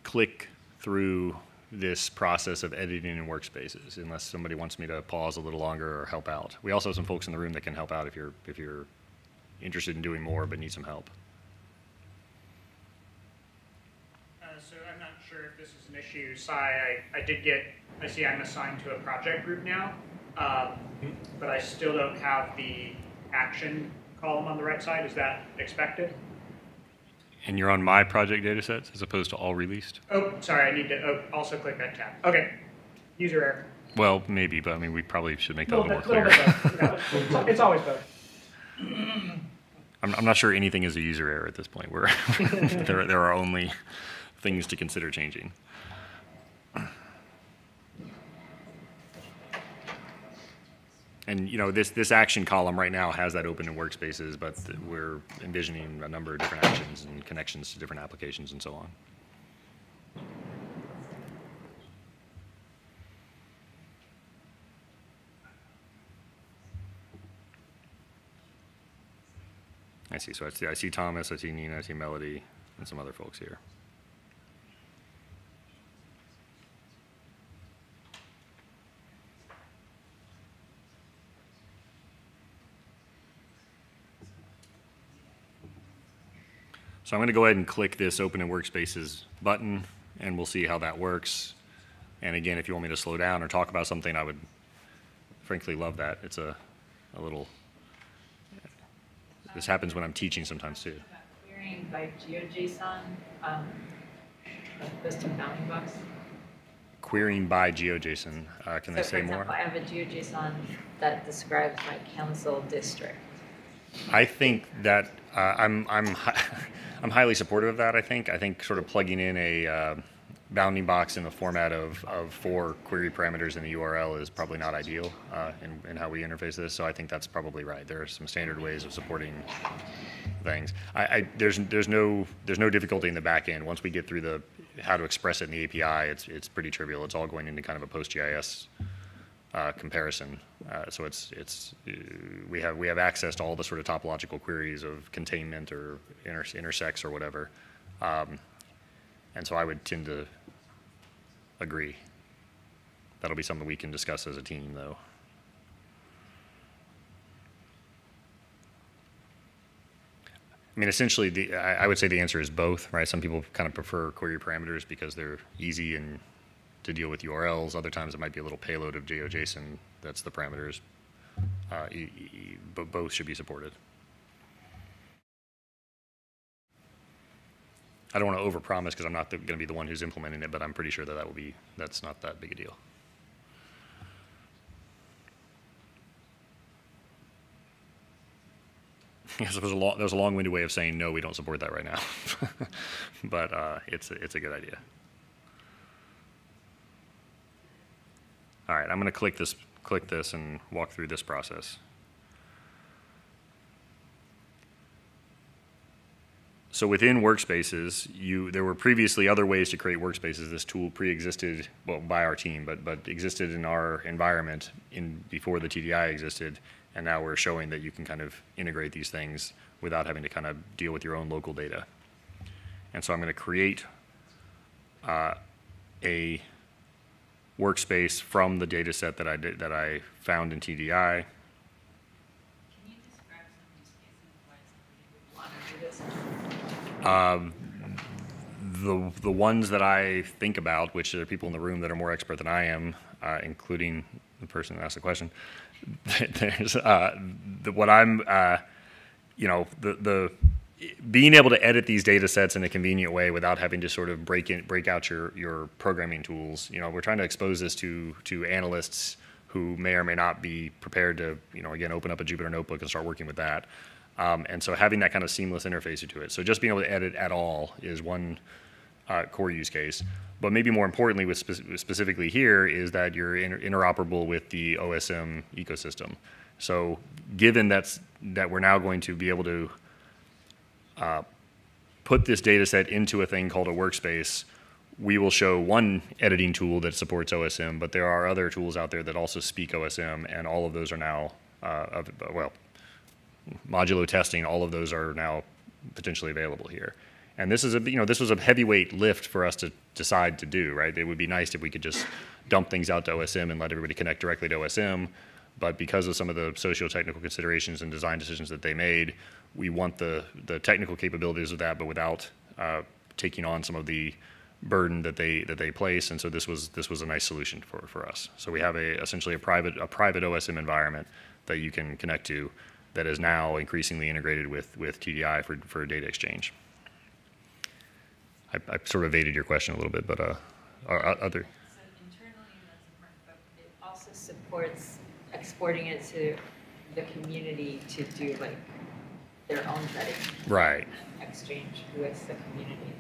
click through this process of editing in workspaces unless somebody wants me to pause a little longer or help out. We also have some folks in the room that can help out if you're interested in doing more but need some help. So I'm not sure if this is an issue. I see I'm assigned to a project group now, but I still don't have the action column on the right side. Is that expected? And you're on my project datasets as opposed to all released? Oh, sorry, I need to also click that tab. Okay, user error. Well, maybe, but I mean, we probably should make that a little more clear. No, it's always both. I'm not sure anything is a user error at this point. There are only things to consider changing. And you know, this action column right now has that open in workspaces, but we're envisioning a number of different actions and connections to different applications and so on. I see. So I see Thomas, I see Nina, I see Melody, and some other folks here. So I'm going to go ahead and click this Open in Workspaces button, and we'll see how that works. And again, if you want me to slow down or talk about something, I would frankly love that. It's a little, this happens when I'm teaching sometimes too. Querying by GeoJSON, custom bounding box. Querying by GeoJSON. Can they say more? For example, I have a GeoJSON that describes my council district. I think that I'm highly supportive of that. I think sort of plugging in a bounding box in the format of 4 query parameters in the URL is probably not ideal in how we interface this. So I think that's probably right. There are some standard ways of supporting things. There's no difficulty in the back end. Once we get through the how to express it in the API, it's pretty trivial. It's all going into kind of a PostGIS comparison. So we have access to all the sort of topological queries of containment or intersects or whatever. And so I would tend to agree. That'll be something we can discuss as a team, though. I mean, essentially, I would say the answer is both, right? Some people kind of prefer query parameters because they're easy and to deal with URLs. Other times it might be a little payload of GeoJSON that's the parameters. But both should be supported. I don't want to overpromise because I'm not going to be the one who's implementing it, but I'm pretty sure that's not that big a deal. Yes, that was a long-winded way of saying no, we don't support that right now, but it's a good idea. All right, I'm going to click this and walk through this process. So within workspaces, there were previously other ways to create workspaces. This tool pre-existed, well, by our team, but existed in our environment before the TDI existed, and now we're showing that you can kind of integrate these things without having to kind of deal with your own local data. And so I'm going to create a workspace from the data set that I found in TDI. Can you describe some use cases why somebody would want to do this? The ones that I think about, which there are people in the room that are more expert than I am, including the person that asked the question. There's what I'm, the being able to edit these data sets in a convenient way without having to sort of break out your programming tools. We're trying to expose this to analysts who may or may not be prepared to, again, open up a Jupyter notebook and start working with that. And so having that kind of seamless interface to it. So just being able to edit at all is one core use case. But maybe more importantly, with specifically here, is that you're interoperable with the OSM ecosystem. So given that we're now going to be able to put this data set into a thing called a workspace, we will show one editing tool that supports OSM, but there are other tools out there that also speak OSM, and all of those are now, modulo testing, all of those are now potentially available here. And this is this was a heavyweight lift for us to decide to do, right? It would be nice if we could just dump things out to OSM and let everybody connect directly to OSM, but because of some of the socio-technical considerations and design decisions that they made, we want the technical capabilities of that, but without taking on some of the burden that they place. And so this was a nice solution for us. So we have essentially a private OSM environment that you can connect to that is now increasingly integrated with TDI for data exchange. I sort of evaded your question a little bit, but other. So internally that's important, but it also supports exporting it to the community to do like their own vetting. Right. Exchange with the community.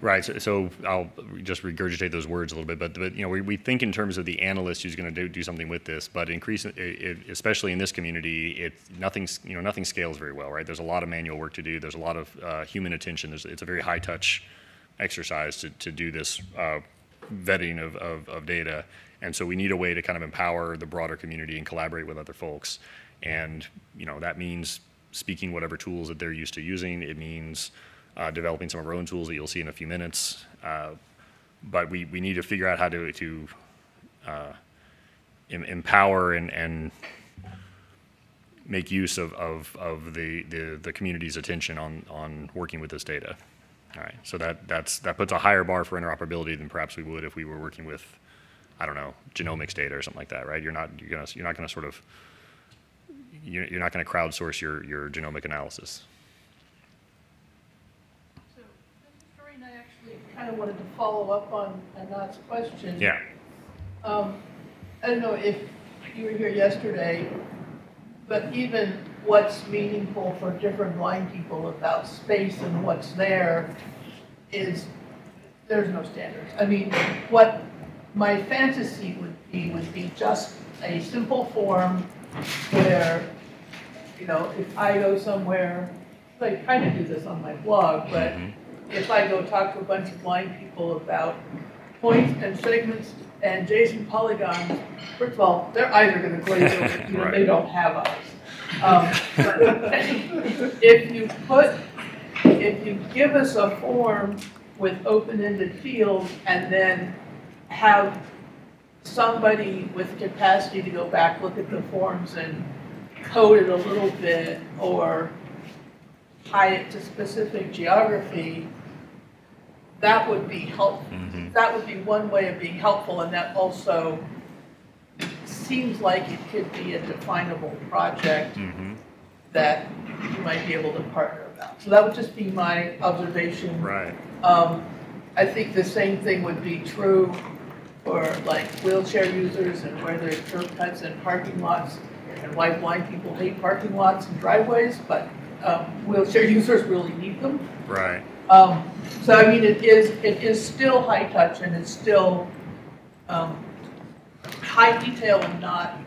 Right. So I'll just regurgitate those words a little bit, but we think in terms of the analyst who's going to do something with this, but especially in this community, nothing scales very well, right? There's a lot of manual work to do. There's a lot of human attention. It's a very high touch exercise to do this vetting of data, and so we need a way to kind of empower the broader community and collaborate with other folks, and that means speaking whatever tools that they're used to using. It means developing some of our own tools that you'll see in a few minutes, but we need to figure out how to empower and make use of the community's attention on working with this data. All right, so that puts a higher bar for interoperability than perhaps we would if we were working with, I don't know, genomics data or something like that, right? You're not going to crowdsource your genomic analysis. So, Doreen, I actually kind of wanted to follow up on Anat's question. Yeah. I don't know if you were here yesterday, but even what's meaningful for different blind people about space and what's there is, there's no standards. I mean, what my fantasy would be just a simple form where, if I go somewhere, I kind of do this on my blog, but if I go talk to a bunch of blind people about points and segments and JSON polygons, first of all, their eyes are going to glaze over, Right. They don't have eyes. But if you give us a form with open-ended fields and then have somebody with capacity to go back, look at the forms and code it a little bit or tie it to specific geography, that would be helpful. That would be one way of being helpful, and that also seems like it could be a definable project that you might be able to partner about. So that would just be my observation. Right. I think the same thing would be true for like wheelchair users and where there's curb cuts and parking lots, and why blind people hate parking lots and driveways, but wheelchair users really need them. Right. So I mean, it is still high touch, and it's still high detail, and not,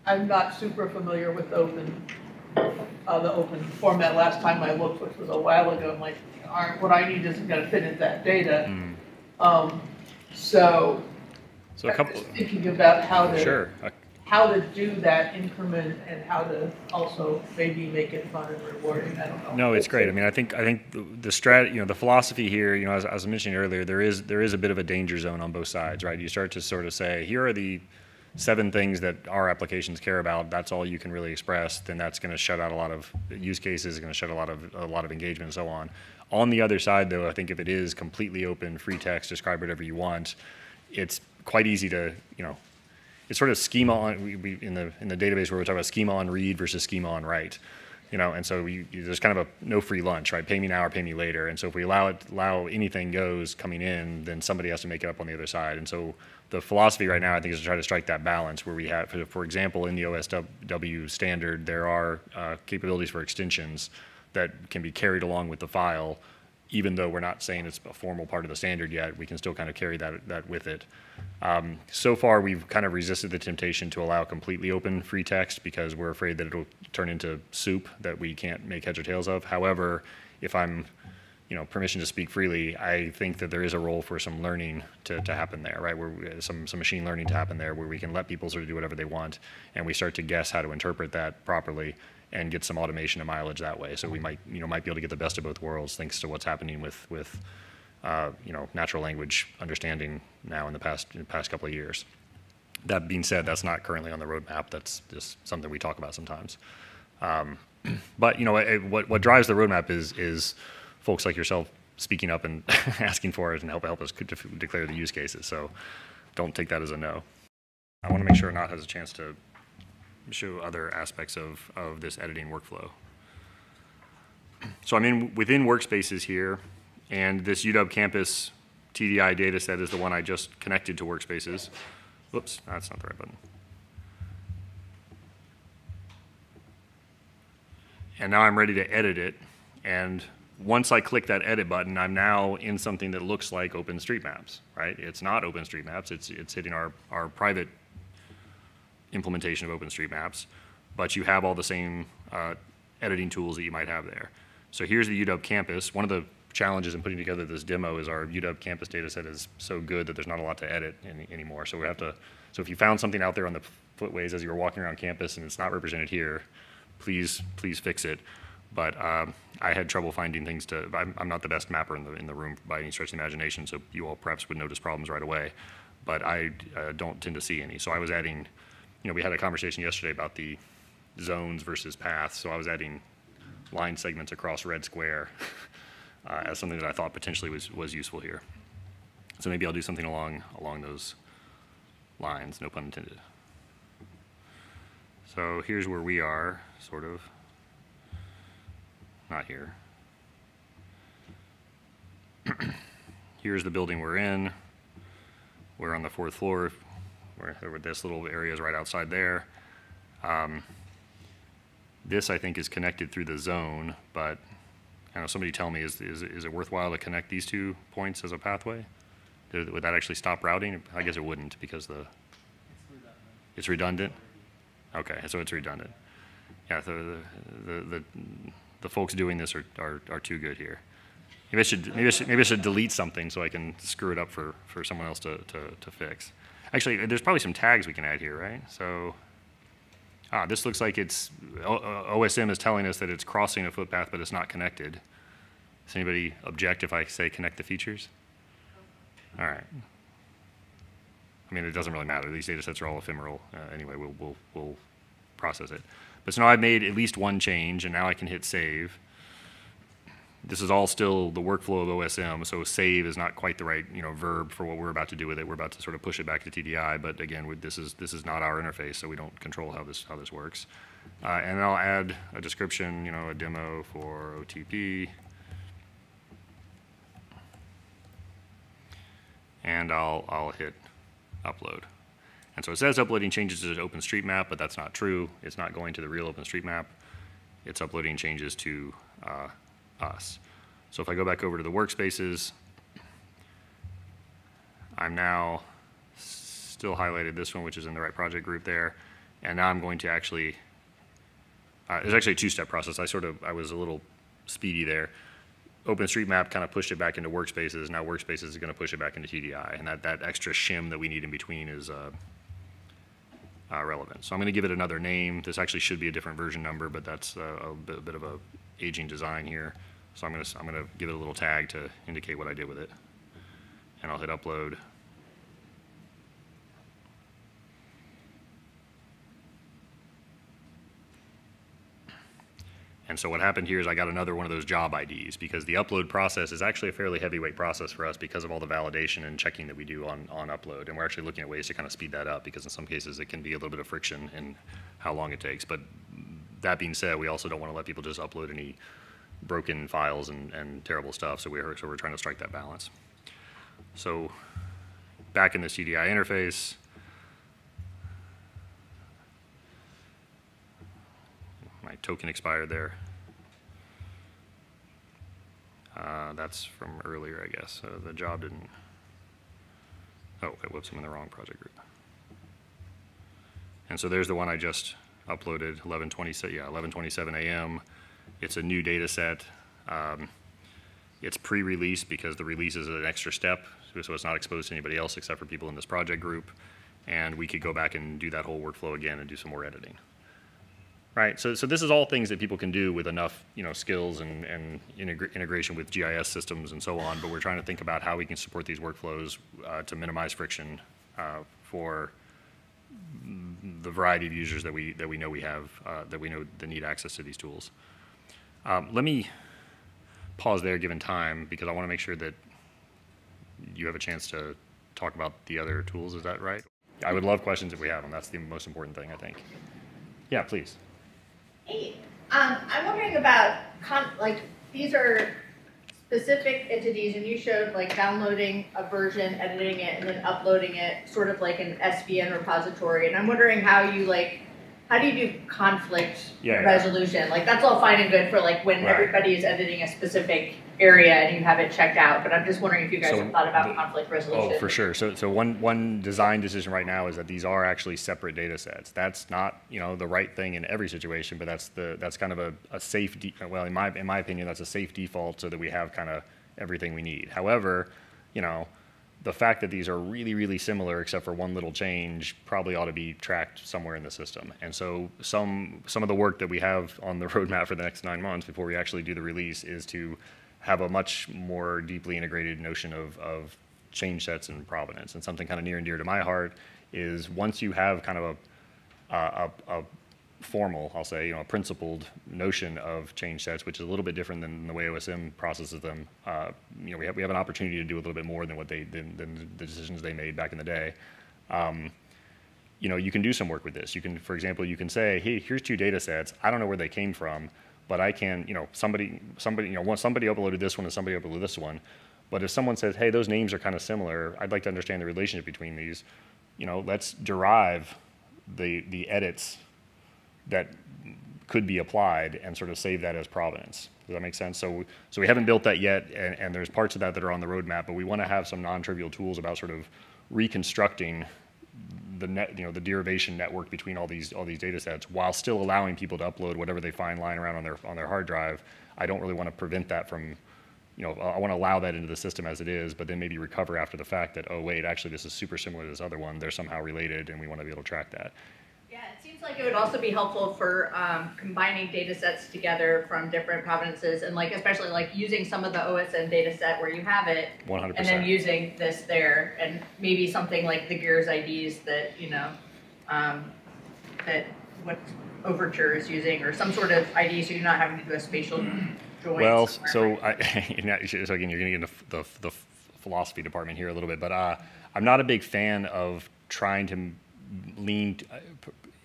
I'm not super familiar with the open format. Last time I looked, which was a while ago, I'm like, what I need isn't going to fit into that data. So a couple. Thinking about how to Sure. how to do that increment and how to also maybe make it fun and rewarding. I don't know. No, it's great. I mean, I think the philosophy here, as I was mentioning earlier, there is a bit of a danger zone on both sides, right? You start to sort of say, here are the 7 things that our applications care about. That's all you can really express. Then that's going to shut out a lot of use cases. Going to shut a lot of engagement and so on. On the other side, though, I think if it is completely open, free text, describe whatever you want, it's quite easy to, it's sort of schema on, in the database where we talk about schema on read versus schema on write. And so there's kind of a no free lunch, right? Pay me now or pay me later. And so if we allow anything goes coming in, then somebody has to make it up on the other side. And so the philosophy right now, I think, is to try to strike that balance where we have, for example, in the OSW standard, there are capabilities for extensions that can be carried along with the file, even though we're not saying it's a formal part of the standard yet. We can still kind of carry that with it. So far, we've kind of resisted the temptation to allow completely open free text because we're afraid that it'll turn into soup that we can't make heads or tails of. However, if I'm, permission to speak freely, I think that there is a role for some learning to happen there, right? Where some machine learning to happen there, where we can let people sort of do whatever they want, and we start to guess how to interpret that properly and get some automation and mileage that way. So we might be able to get the best of both worlds thanks to what's happening with natural language understanding now in the past couple of years. That being said, that's not currently on the roadmap. That's just something we talk about sometimes. But what drives the roadmap is folks like yourself speaking up and asking for it and help us declare the use cases. So don't take that as a no. I want to make sure Anat has a chance to show other aspects of this editing workflow. So I'm within workspaces here, and this UW campus TDI data set is the one I just connected to workspaces. Whoops, that's not the right button. And now I'm ready to edit it, and once I click that edit button, I'm now in something that looks like OpenStreetMaps, right? It's not OpenStreetMaps, it's hitting our private implementation of OpenStreetMaps, but you have all the same editing tools that you might have there. So here's the UW campus. One of the challenges in putting together this demo is our UW campus data set is so good that there's not a lot to edit anymore. So so if you found something out there on the footways as you were walking around campus and it's not represented here, please fix it. But I had trouble finding things I'm not the best mapper in the room by any stretch of the imagination, so you all perhaps would notice problems right away. But I don't tend to see any. So I was adding, we had a conversation yesterday about the zones versus paths, so I was adding line segments across red square as something that I thought potentially was useful here. So maybe I'll do something along those lines, no pun intended. So here's where we are, sort of. Not here. Here's the building we're in. We're on the 4th floor. Where this little area is right outside there. This, I think, is connected through the zone, but I don't know, somebody tell me, is it worthwhile to connect these 2 points as a pathway? Would that actually stop routing? I guess it wouldn't because it's redundant? Okay, so it's redundant. Yeah, so the folks doing this are too good here. Maybe I should delete something so I can screw it up for someone else to fix. Actually, there's probably some tags we can add here, right? So, this looks like OSM is telling us that it's crossing a footpath, but it's not connected. Does anybody object if I say connect the features? All right. I mean, it doesn't really matter. These data sets are all ephemeral. Anyway, we'll process it. But so now I've made at least one change, and now I can hit save. This is all still the workflow of OSM, so save is not quite the right verb for what we're about to do with it. We're about to sort of push it back to TDI, but again, this is not our interface, so we don't control how this works. And I'll add a description, a demo for OTP, and I'll hit upload. And so it says uploading changes to OpenStreetMap, but that's not true. It's not going to the real OpenStreetMap. It's uploading changes to us. So if I go back over to the workspaces, I'm now still highlighted this one, which is in the right project group there. And now I'm going to actually, there's actually a 2-step process. I was a little speedy there. OpenStreetMap kind of pushed it back into workspaces. Now workspaces is going to push it back into TDI. And that extra shim that we need in between is relevant. So I'm going to give it another name. This actually should be a different version number, but that's a bit of a aging design here. So I'm going to give it a little tag to indicate what I did with it. And I'll hit upload. And so what happened here is I got another one of those job IDs because the upload process is actually a fairly heavyweight process for us because of all the validation and checking that we do on upload. And we're actually looking at ways to kind of speed that up because in some cases it can be a little bit of friction in how long it takes. But that being said, we also don't want to let people just upload any broken files and terrible stuff. So we're trying to strike that balance. So back in the CDI interface, my token expired there. That's from earlier, I guess. So the job didn't. Oh, whoops, I'm in the wrong project group. And so there's the one I just uploaded, 11:27 a.m. It's a new data set. It's pre-release because the release is an extra step, so it's not exposed to anybody else except for people in this project group. And we could go back and do that whole workflow again and do some more editing. Right, so this is all things that people can do with enough, skills and integration with GIS systems and so on. But we're trying to think about how we can support these workflows to minimize friction for the variety of users that we know we have, that we know that need access to these tools. Let me pause there, given time, because I want to make sure that you have a chance to talk about the other tools. Is that right? I would love questions if we have them. That's the most important thing, I think. Yeah, please. Hey, I'm wondering about, these are specific entities, and you showed downloading a version, editing it, and then uploading it, sort of like an SVN repository. And I'm wondering how you how do you do conflict resolution? That's all fine and good for when everybody is editing a specific area and you have it checked out. But I'm just wondering if you guys have thought about conflict resolution. Oh, for sure. So one design decision right now is that these are actually separate data sets. That's not the right thing in every situation, but that's kind of a safe well, in my opinion, that's a safe default so that we have kind of everything we need. However, the fact that these are really, really similar except for one little change probably ought to be tracked somewhere in the system. And so some of the work that we have on the roadmap for the next 9 months before we actually do the release is to have a much more deeply integrated notion of change sets and provenance. And something kind of near and dear to my heart is once you have kind of a formal, I'll say, a principled notion of change sets, which is a little bit different than the way OSM processes them. We have an opportunity to do a little bit more than than the decisions they made back in the day. You can do some work with this. You can, for example, you can say, hey, here's 2 data sets. I don't know where they came from, but I can, somebody uploaded this one and somebody uploaded this one. But if someone says, hey, those names are kind of similar, I'd like to understand the relationship between these. Let's derive the edits that could be applied and sort of save that as provenance. Does that make sense? So we haven't built that yet, and there's parts of that are on the roadmap, but we want to have some non-trivial tools about sort of reconstructing the derivation network between all these data sets while still allowing people to upload whatever they find lying around on their hard drive. I don't really want to prevent that from, I want to allow that into the system as it is, but then maybe recover after the fact that, oh wait, actually this is super similar to this other one. They're somehow related, and we want to be able to track that. Yeah, it seems like it would also be helpful for combining data sets together from different provenances, and especially using some of the OSN data set where you have it, 100%. and then using this there, and maybe something like the gears IDs that that what Overture is using, or some sort of ID, so you're not having to do a spatial join. Well, so again, you're getting into the philosophy department here a little bit, but I'm not a big fan of trying to lean.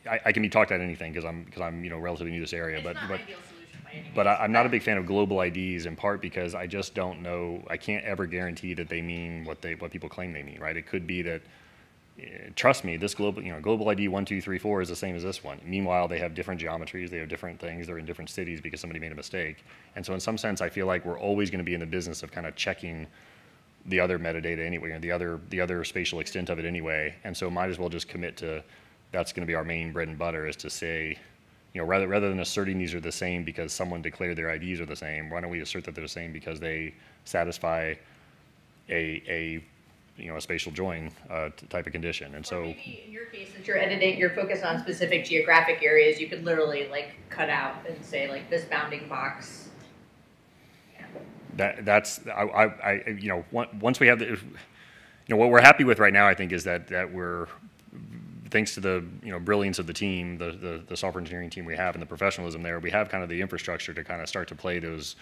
I can be talked at anything because I'm relatively new to this area, It's not an ideal solution by any means. but I'm not a big fan of global IDs, in part because I just don't know. I can't ever guarantee that they mean what people claim they mean. Right? It could be that. Trust me, this global ID 1234 is the same as this one. Meanwhile, they have different geometries, they have different things, they're in different cities because somebody made a mistake. And so in some sense, I feel like we're always going to be in the business of kind of checking the other metadata anyway, the other spatial extent of it anyway. And so might as well just commit to that's going to be our main bread and butter, is to say, rather than asserting these are the same because someone declared their IDs are the same, why don't we assert that they're the same because they satisfy a spatial join type of condition. And so maybe in your case, since you're editing, you're focused on specific geographic areas, you could literally cut out and say this bounding box. Yeah. Once we have what we're happy with right now, I think, is that we're, thanks to the brilliance of the team, the software engineering team we have, and the professionalism there, we have kind of the infrastructure to kind of start to play those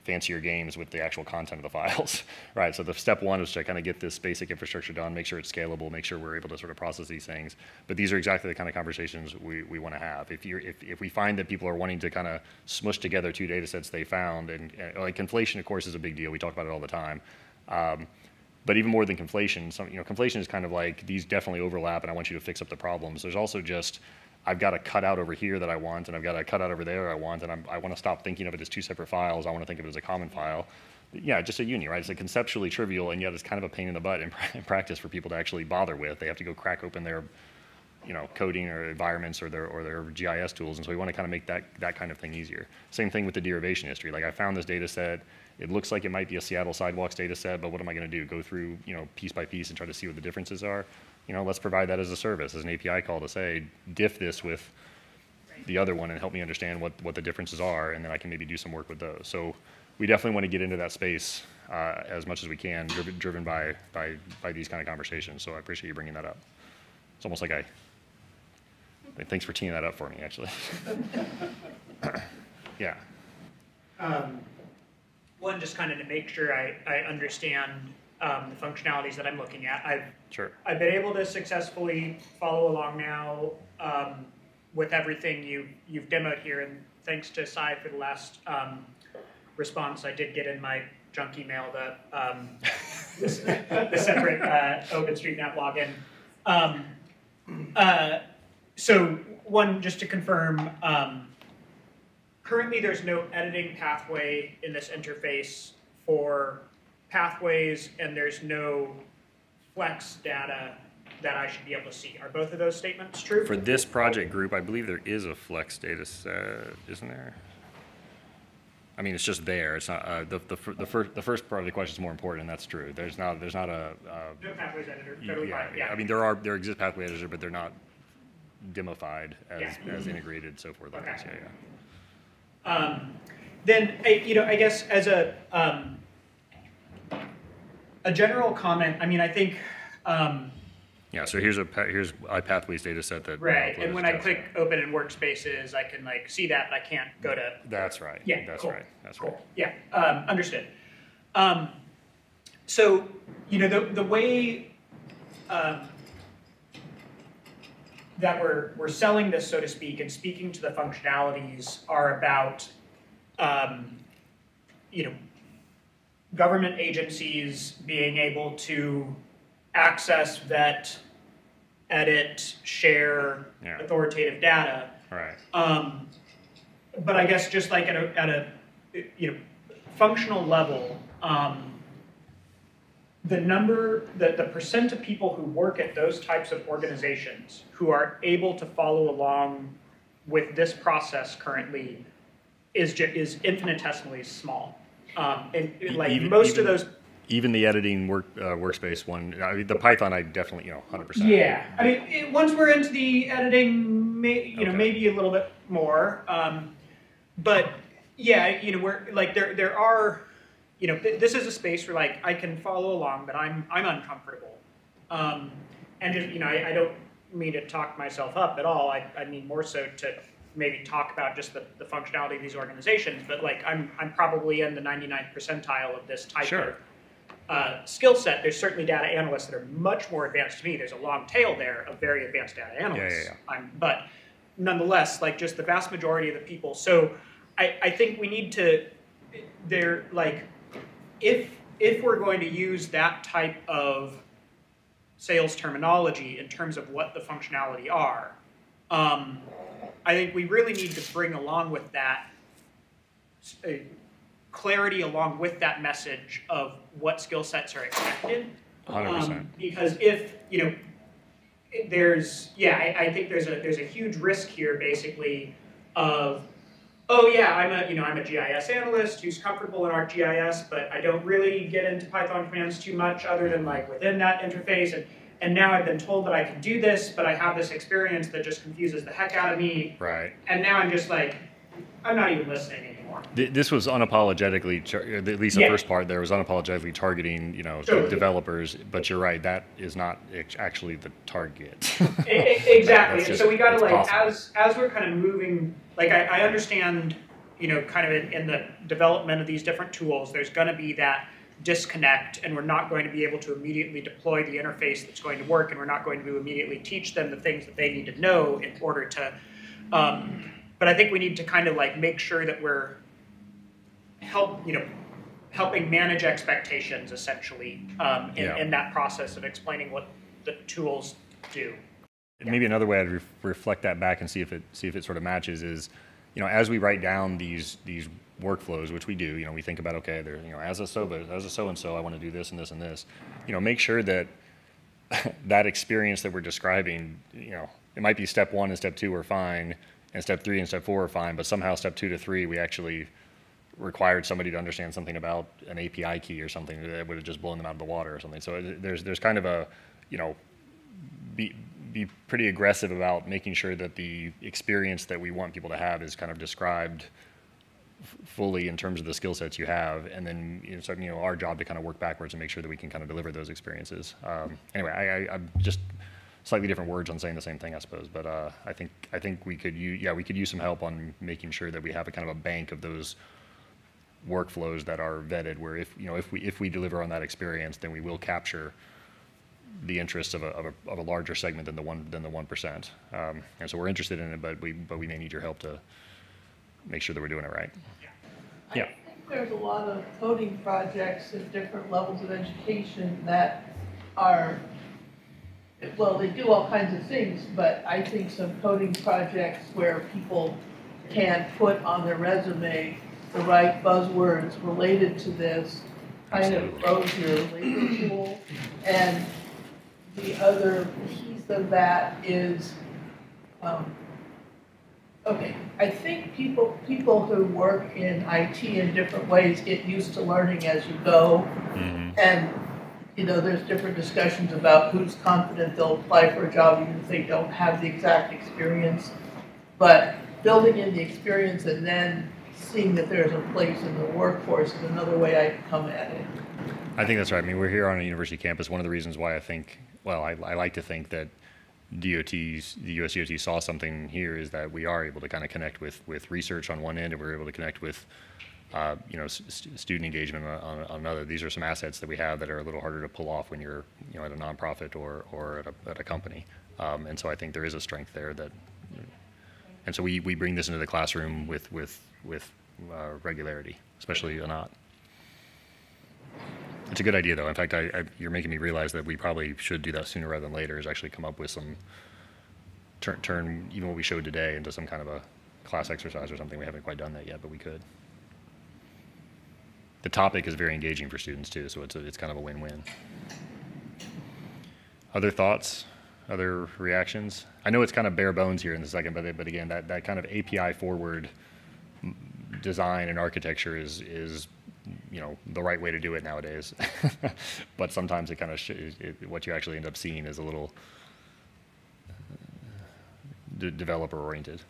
fancier games with the actual content of the files, right? So the step one was to kind of get this basic infrastructure done, make sure it's scalable, make sure we're able to sort of process these things. But these are exactly the kind of conversations we want to have. If we find that people are wanting to kind of smush together two data sets they found, and like conflation, of course, is a big deal. We talk about it all the time. But even more than conflation, conflation is kind of like these definitely overlap, and I want you to fix up the problems. There's also just I've got a cutout over here that I want, and I've got a cutout over there I want, and I want to stop thinking of it as two separate files. I want to think of it as a common file. Yeah, just a uni, right? It's a conceptually trivial, and yet it's kind of a pain in the butt in practice for people to actually bother with. They have to go crack open their coding or environments or their GIS tools, and so we want to kind of make that kind of thing easier. Same thing with the derivation history. Like I found this data set. It looks like it might be a Seattle sidewalks data set, but what am I going to do? Go through piece by piece and try to see what the differences are? Let's provide that as a service, as an API call to say, diff this with the other one and help me understand what the differences are, and then I can maybe do some work with those. So we definitely want to get into that space as much as we can, driven by these kind of conversations. So I appreciate you bringing that up. It's almost like thanks for teeing that up for me, actually. Yeah. One, just kind of to make sure I understand the functionalities that I'm looking at. I've been able to successfully follow along now with everything you've demoed here, and thanks to Sai for the last response. I did get in my junk email the separate OpenStreetMap login. So one, just to confirm, currently there's no editing pathway in this interface for pathways, and there's no flex data that I should be able to see. Are both of those statements true? For this project group, I believe there is a flex data set, isn't there? I mean, it's just there. It's not the first part of the question is more important, and that's true. There's not a no pathways editor. Totally fine. Yeah. I mean, there exist pathway editors, but they're not demofied as integrated, so forth. Okay. Yeah. Then I guess as a general comment, I mean, I think. Yeah, so here's iPathways data set that. Right, and when I click open in workspaces, I can see that, but I can't go to. That's right. Yeah, that's cool. right. That's cool. right. Yeah, understood. So the way that we're selling this, so to speak, and speaking to the functionalities are about government agencies being able to access, vet, edit, share authoritative data. Right. But I guess just like at a functional level, the percent of people who work at those types of organizations who are able to follow along with this process currently is infinitesimally small. And most of those. Even the editing workspace one, I mean, the Python, I definitely, 100%. Yeah, I mean, once we're into the editing, maybe a little bit more. But yeah, we're there are, this is a space where I can follow along, but I'm uncomfortable. And just, I don't mean to talk myself up at all. I mean more so to maybe talk about just the functionality of these organizations. But I'm probably in the 99th percentile of this type of skill set. There's certainly data analysts that are much more advanced to me. There's a long tail there of very advanced data analysts. Yeah. But nonetheless, just the vast majority of the people. So I think we need to, if we're going to use that type of sales terminology in terms of what the functionality are, I think we really need to bring along with that clarity along with that message of what skill sets are expected. 100%. Because if, there's, I think there's a huge risk here basically of, I'm a GIS analyst who's comfortable in ArcGIS, but I don't really get into Python commands too much other than within that interface. And now I've been told that I can do this, but I have this experience that just confuses the heck out of me. Right. And now I'm just I'm not even listening anymore. This was unapologetically, at least the first part there was unapologetically targeting, developers. But you're right, that is not actually the target. Exactly. And so we got to as we're kind of moving, I understand kind of in the development of these different tools, there's going to be that disconnect, and we're not going to be able to immediately deploy the interface that's going to work, and we're not going to immediately teach them the things that they need to know in order to, but I think we need to kind of like make sure that we're helping manage expectations essentially in that process of explaining what the tools do. Maybe another way I'd reflect that back and see if it sort of matches is, as we write down these workflows, which we do, we think about, okay, there, as a so-and-so, I want to do this and this and this, make sure that that experience that we're describing, it might be step 1 and step 2 are fine, and step 3 and step 4 are fine, but somehow step 2 to 3, we actually required somebody to understand something about an API key or something that would have just blown them out of the water or something. So there's kind of a, be pretty aggressive about making sure that the experience that we want people to have is kind of described fully in terms of the skill sets you have, and then our job to kind of work backwards and make sure that we can kind of deliver those experiences. Anyway, I'm just slightly different words on saying the same thing, I suppose. But I think we could use some help on making sure that we have a kind of a bank of those workflows that are vetted, where if we deliver on that experience, then we will capture the interests of a larger segment than the 1%. And so we're interested in it, but we may need your help to make sure that we're doing it right. Yeah. I think there's a lot of coding projects at different levels of education that are, well, they do all kinds of things, but I think some coding projects where people can put on their resume the right buzzwords related to this kind of grows your labor pool. And the other piece of that is, okay, I think people who work in IT in different ways get used to learning as you go. Mm-hmm. And, there's different discussions about who's confident they'll apply for a job even if they don't have the exact experience. But building in the experience and then seeing that there's a place in the workforce is another way I come at it. I think that's right. I mean, we're here on a university campus. One of the reasons why I like to think that the US DOT saw something here is that we are able to kind of connect with research on one end, and we're able to connect with student engagement on another. These are some assets that we have that are a little harder to pull off when you're at a nonprofit or at a company. And so I think there is a strength there and so we bring this into the classroom with regularity, especially Anat. It's a good idea, though. In fact, you're making me realize that we probably should do that sooner rather than later, is actually come up with some, turn even what we showed today into some kind of a class exercise or something. We haven't quite done that yet, but we could. The topic is very engaging for students, too, so it's kind of a win-win. Other thoughts? Other reactions? I know it's kind of bare bones here in a second, but again, that kind of API-forward design and architecture is the right way to do it nowadays. But sometimes it kind of what you actually end up seeing is a little developer oriented.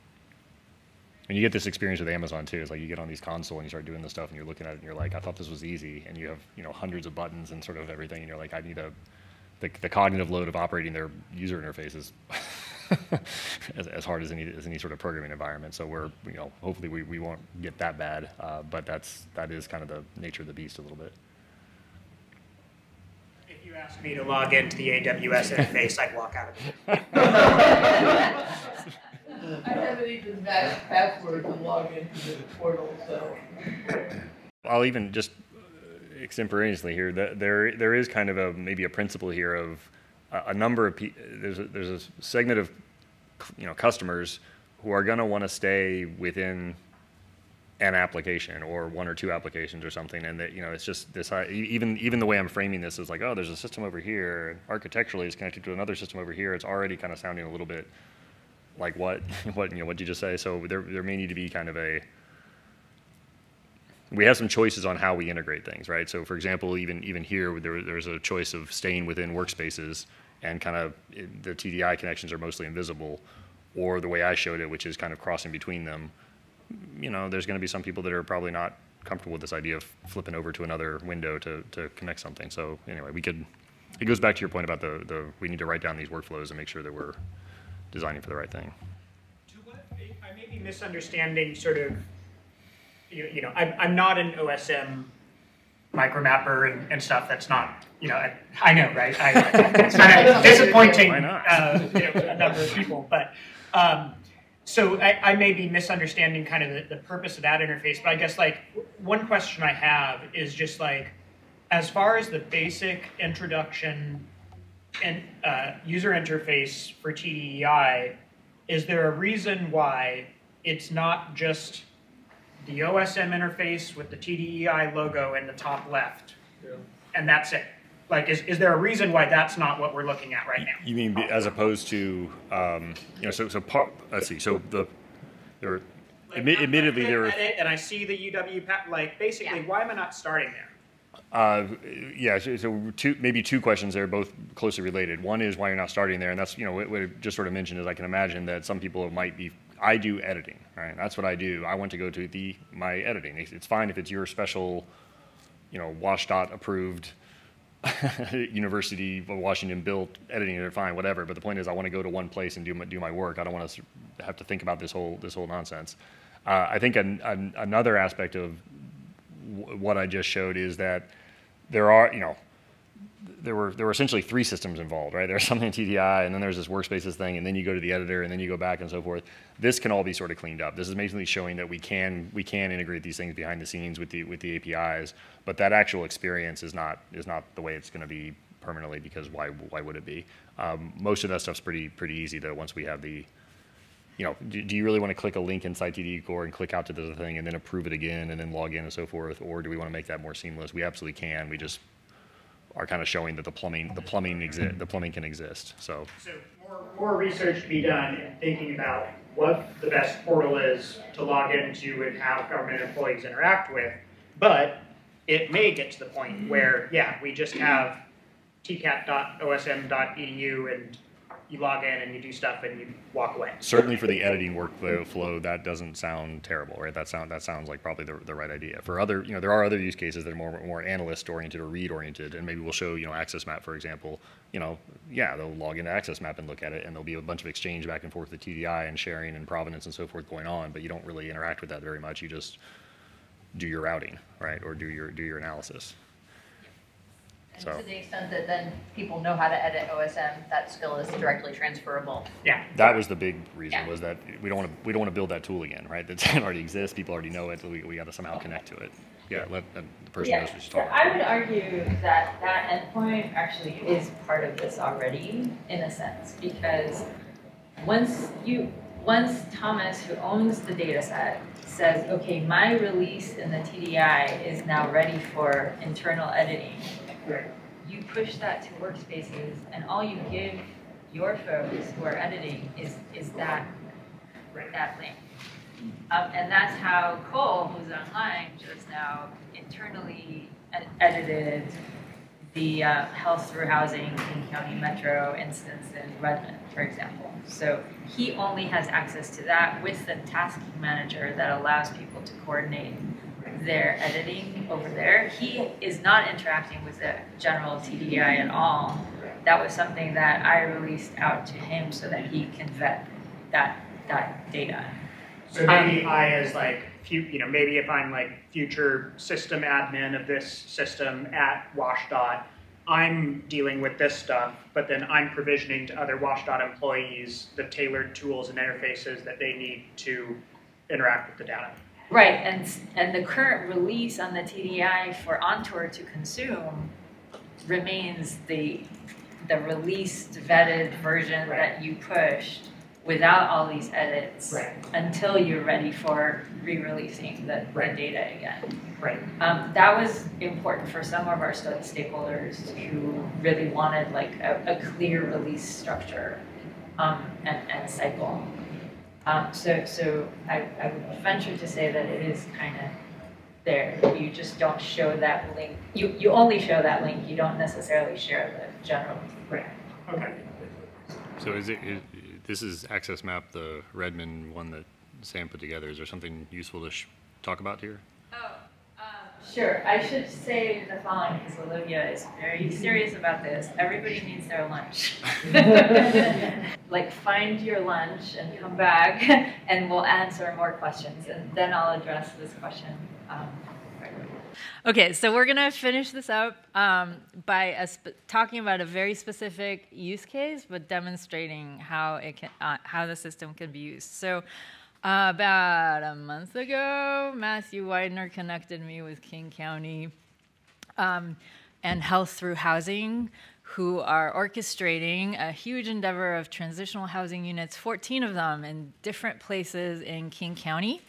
And you get this experience with Amazon too. It's like you get on these console and you start doing this stuff and you're looking at it and you're like, I thought this was easy. And you have hundreds of buttons and sort of everything, and you're like, I need the cognitive load of operating their user interface is as hard as any sort of programming environment. So we're, hopefully we won't get that bad, but that is kind of the nature of the beast a little bit. If you asked me to log into the AWS interface, I'd walk out of it. I haven't even matched passwords and log into the portal, so. I'll even just extemporaneously here, there is kind of maybe a principle here of a number of there's a segment of customers who are going to want to stay within an application or one or two applications or something, and that it's just this even the way I'm framing this is like, oh, there's a system over here, and architecturally it's connected to another system over here. It's already kind of sounding a little bit like what did you just say? So there may need to be kind of we have some choices on how we integrate things, right? So for example, even here, there's a choice of staying within workspaces and kind of the TDI connections are mostly invisible, or the way I showed it, which is kind of crossing between them. There's going to be some people that are probably not comfortable with this idea of flipping over to another window to connect something. So anyway, it goes back to your point about we need to write down these workflows and make sure that we're designing for the right thing. I may be misunderstanding sort of I'm not an OSM micromapper and stuff. That's not, I know, right? It's kind of disappointing, Why not? A number of people, but so I may be misunderstanding kind of the purpose of that interface. But I guess like one question I have is just like, as far as the basic introduction and user interface for TDEI, is there a reason why it's not just the OSM interface with the TDEI logo in the top left, and that's it? Like, is there a reason why that's not what we're looking at right now? You mean as opposed to, let's see, so admittedly there were, and I see the UW, like, basically, why am I not starting there? so maybe two questions there, both closely related. One is why you're not starting there, and that's, what I just sort of mentioned is I can imagine that some people might be, I do editing, right? That's what I do. I want to go to my editing. It's fine if it's your special, WashDOT approved University of Washington built editing it, fine, whatever. But the point is I want to go to one place and do my work. I don't want to have to think about this whole nonsense. I think another aspect of what I just showed is that there were essentially three systems involved, right? There's something in TDI, and then there's this workspaces thing, and then you go to the editor, and then you go back and so forth. This can all be sort of cleaned up. This is basically showing that we can integrate these things behind the scenes with the APIs, but that actual experience is not the way it's going to be permanently, because why would it be? Most of that stuff's pretty easy though. Once we have the, do you really want to click a link inside TDE Core and click out to the thing and then approve it again and then log in and so forth, or do we want to make that more seamless? We absolutely can. We just are kind of showing that the plumbing can exist. So more research to be done in thinking about what the best portal is to log into and have government employees interact with. But it may get to the point where, we just have tcat.osm.edu and you log in and you do stuff and you walk away. Certainly for the editing workflow, that doesn't sound terrible, right? That sounds like probably the right idea. For other, there are other use cases that are more analyst oriented or read oriented, and maybe we'll show, Access Map, for example. They'll log into Access Map and look at it, and there'll be a bunch of exchange back and forth with TDI and sharing and provenance and so forth going on, but you don't really interact with that very much. You just do your routing, right, or do your analysis. And to the extent that then people know how to edit OSM, that skill is directly transferable. Yeah. That was the big reason, was that we don't want to build that tool again, right? That already exists. People already know it. So we got to somehow connect to it. Yeah, let the person knows what she's talking about. I would argue that endpoint actually is part of this already, in a sense, because once Thomas, who owns the data set, says, okay, my release in the TDI is now ready for internal editing. You push that to workspaces, and all you give your folks who are editing is that link. And that's how Cole, who's online, just now internally edited the health through housing King County Metro instance in Redmond, for example. So he only has access to that with the task manager that allows people to coordinate their editing over there. He is not interacting with the general TDI at all. That was something that I released out to him so that he can vet that data. So maybe I, as like, maybe if I'm like future system admin of this system at WashDOT, I'm dealing with this stuff, but then I'm provisioning to other WashDOT employees the tailored tools and interfaces that they need to interact with the data. Right, and the current release on the TDI for Ontour to consume remains the released, vetted version that you pushed without all these edits until you're ready for re-releasing the data again. Right. That was important for some of our stakeholders who really wanted like a clear release structure and cycle. So I would venture to say that it is kind of there. You just don't show that link. You only show that link. You don't necessarily share the general. Right. Okay. So this is Access Map, the Redmond one that Sam put together. Is there something useful to talk about here? Sure. I should say the following because Olivia is very serious about this. Everybody needs their lunch. Like, find your lunch and come back, and we'll answer more questions, and then I'll address this question. Okay, so we're gonna finish this up by talking about a very specific use case, but demonstrating how it can, how the system can be used. So. About a month ago, Matthew Widener connected me with King County and Health Through Housing, who are orchestrating a huge endeavor of transitional housing units, 14 of them in different places in King County.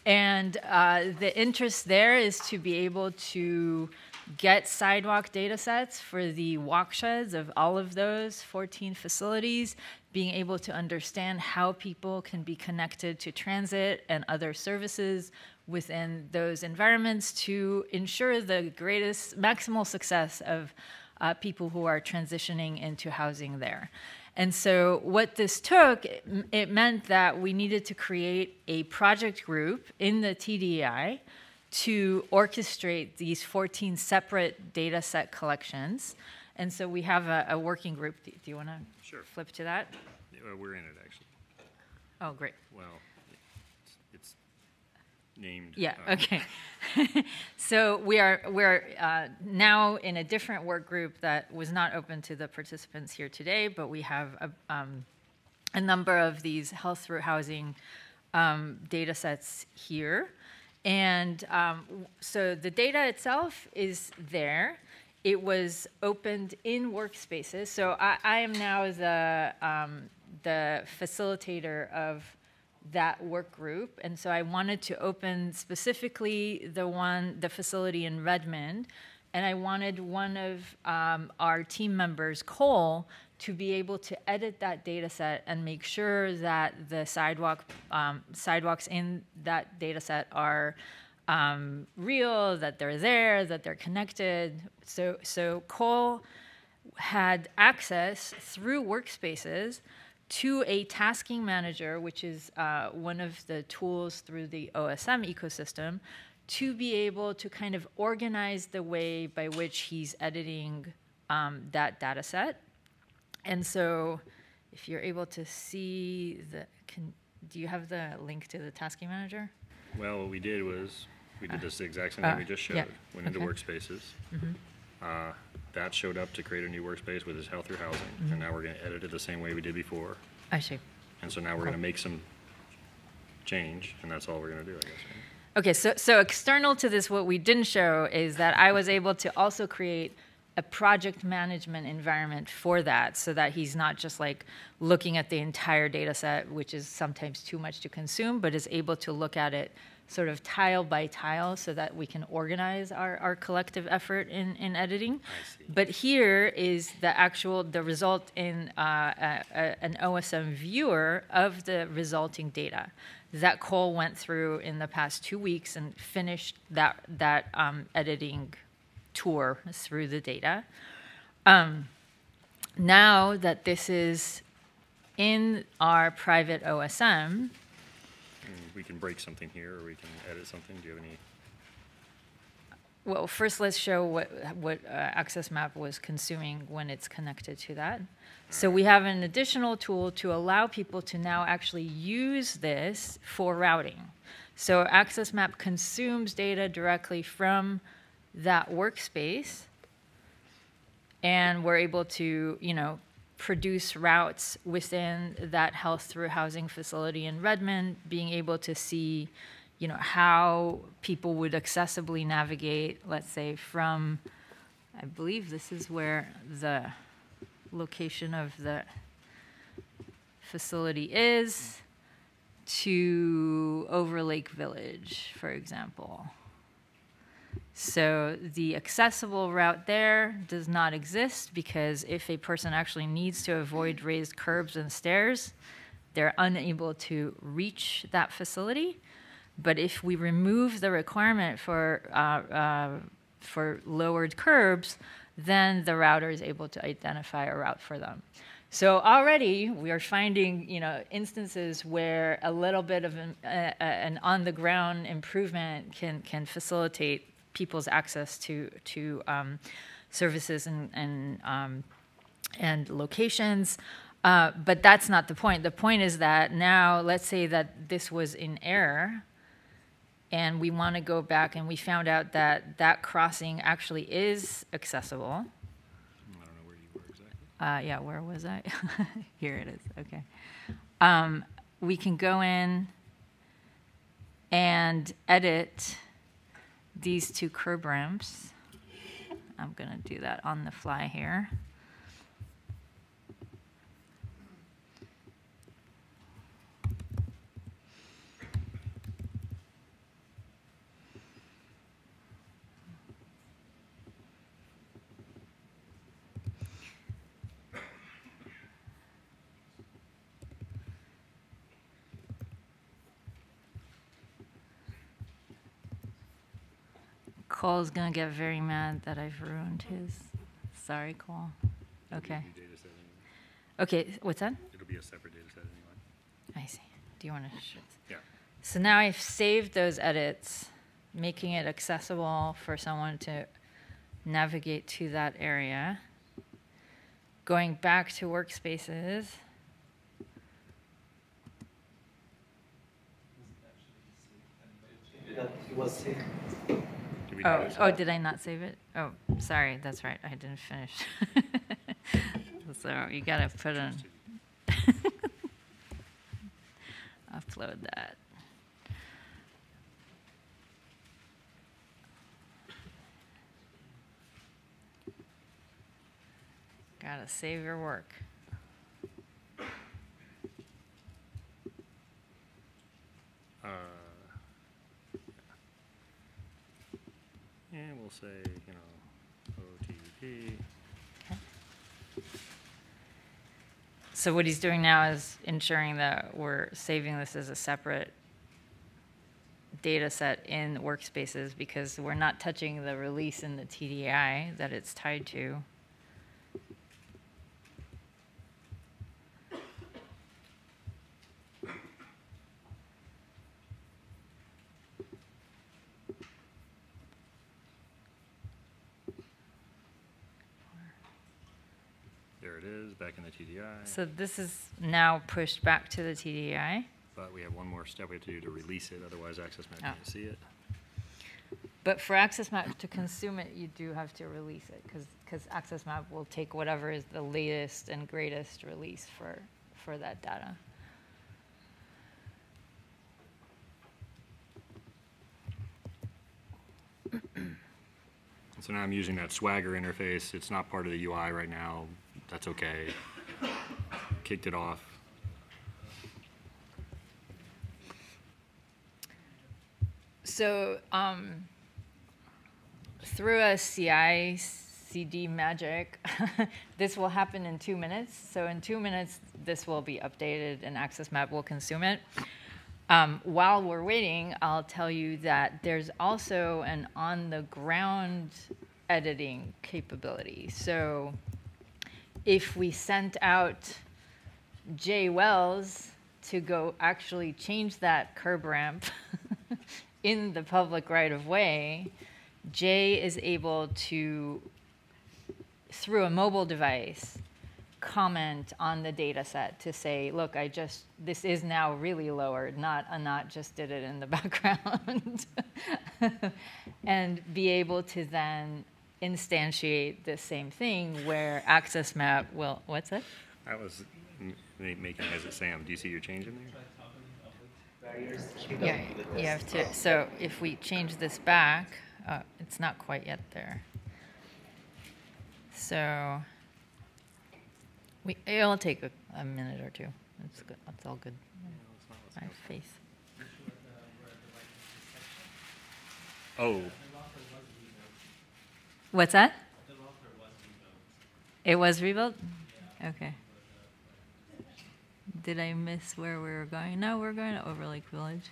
And the interest there is to be able to get sidewalk data sets for the walk sheds of all of those 14 facilities, being able to understand how people can be connected to transit and other services within those environments to ensure the greatest maximal success of people who are transitioning into housing there. And so what this took, it meant that we needed to create a project group in the TDI to orchestrate these 14 separate data set collections. And so we have a working group. Do you want to flip to that? We're in it, actually. Oh, great. Well, it's named. Yeah, okay. So we're now in a different work group that was not open to the participants here today, but we have a number of these Health Through Housing data sets here. And so the data itself is there. It was opened in workspaces. So I am now the facilitator of that work group. And so I wanted to open specifically the facility in Redmond. And I wanted one of our team members, Cole, to be able to edit that data set and make sure that the sidewalks in that data set are real, that they're there, that they're connected. So Cole had access through workspaces to a tasking manager, which is one of the tools through the OSM ecosystem, to be able to kind of organize the way by which he's editing that data set. And so if you're able to see do you have the link to the tasking manager? Well, what we did was, we did this exact same thing we just showed. Yeah. Went into workspaces. Mm-hmm. That showed up to create a new workspace with his Health Through Housing. Mm-hmm. And now we're going to edit it the same way we did before. I see. And so now we're going to make some change, and that's all we're going to do, I guess. Okay, so external to this, what we didn't show is that I was able to also create a project management environment for that, so that he's not just like looking at the entire data set, which is sometimes too much to consume, but is able to look at it sort of tile by tile so that we can organize our collective effort in editing. But here is the result in an OSM viewer of the resulting data that Cole went through in the past 2 weeks and finished that editing tour through the data. Now that this is in our private OSM, we can break something here, or we can edit something. Do you have any? Well, first let's show what Access Map was consuming when it's connected to that. So we have an additional tool to allow people to now actually use this for routing. So Access Map consumes data directly from that workspace, and we're able to, produce routes within that Health Through Housing facility in Redmond, being able to see, how people would accessibly navigate, let's say, from, I believe this is where the location of the facility is, to Overlake Village, for example. So the accessible route there does not exist, because if a person actually needs to avoid raised curbs and stairs, they're unable to reach that facility. But if we remove the requirement for lowered curbs, then the router is able to identify a route for them. So already we are finding, instances where a little bit of an on-the-ground improvement can facilitate people's access to services and locations. But that's not the point. The point is that now, let's say that this was in error, and we want to go back and we found out that that crossing actually is accessible. I don't know where you were exactly. Yeah, where was I? Here it is. Okay. We can go in and edit these two curb ramps. I'm going to do that on the fly here. Cole's going to get very mad that I've ruined his. Sorry, Cole. Okay. Data set anyway. Okay, what's that? It'll be a separate data set anyway. I see. Do you want to? Yeah. So now I've saved those edits, making it accessible for someone to navigate to that area. Going back to workspaces. It was saved. Did we Oh, notice oh, that? did I not save it? Oh, sorry, that's right, I didn't finish. So you gotta put on, upload that. Gotta save your work. And we'll say, you know, OTP. So what he's doing now is ensuring that we're saving this as a separate data set in workspaces because we're not touching the release in the TDI that it's tied to. There it is, back in the TDI. So this is now pushed back to the TDI. But we have one more step we have to do to release it, otherwise Access Map Oh. can't see it. But for Access Map to consume it, you do have to release it because Access Map will take whatever is the latest and greatest release for that data. So now I'm using that Swagger interface. It's not part of the UI right now. That's okay. Kicked it off. So through a CI/CD magic, this will happen in 2 minutes. So in 2 minutes, this will be updated and Access Map will consume it. While we're waiting, I'll tell you that there's also an on-the-ground editing capability. So if we sent out Jay Wells to go actually change that curb ramp in the public right-of-way, Jay is able to, through a mobile device, comment on the data set to say, look, this is now really lowered, not Anat just did it in the background. And be able to then instantiate the same thing where Access Map will, what's that? I was making as a Sam. Do you see your change in there? Yeah, you have to, so if we change this back, it's not quite yet there. So it'll take a minute or two. It's good. It's all good. I have faith. Oh, What's that? It was rebuilt? Okay. Did I miss where we were going? No, we're going to Overlake Village.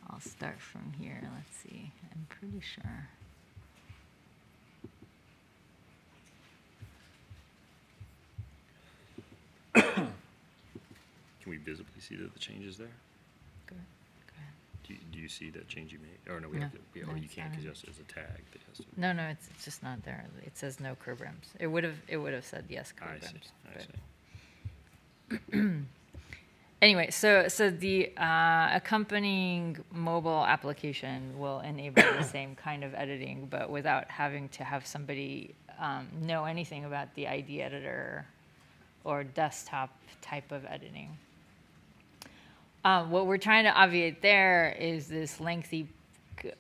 I'll start from here. Let's see. I'm pretty sure. can we visibly see the changes there? Go ahead. Do you see that change you made? Or no, we No, have to, no, you it's can't not. because it's a tag that has to. No, no, it's just not there. It says no programs. It would have said yes I see, programs. I but- see. Anyway, so the accompanying mobile application will enable the same kind of editing, but without having to have somebody know anything about the ID editor or desktop type of editing. What we're trying to obviate there is this lengthy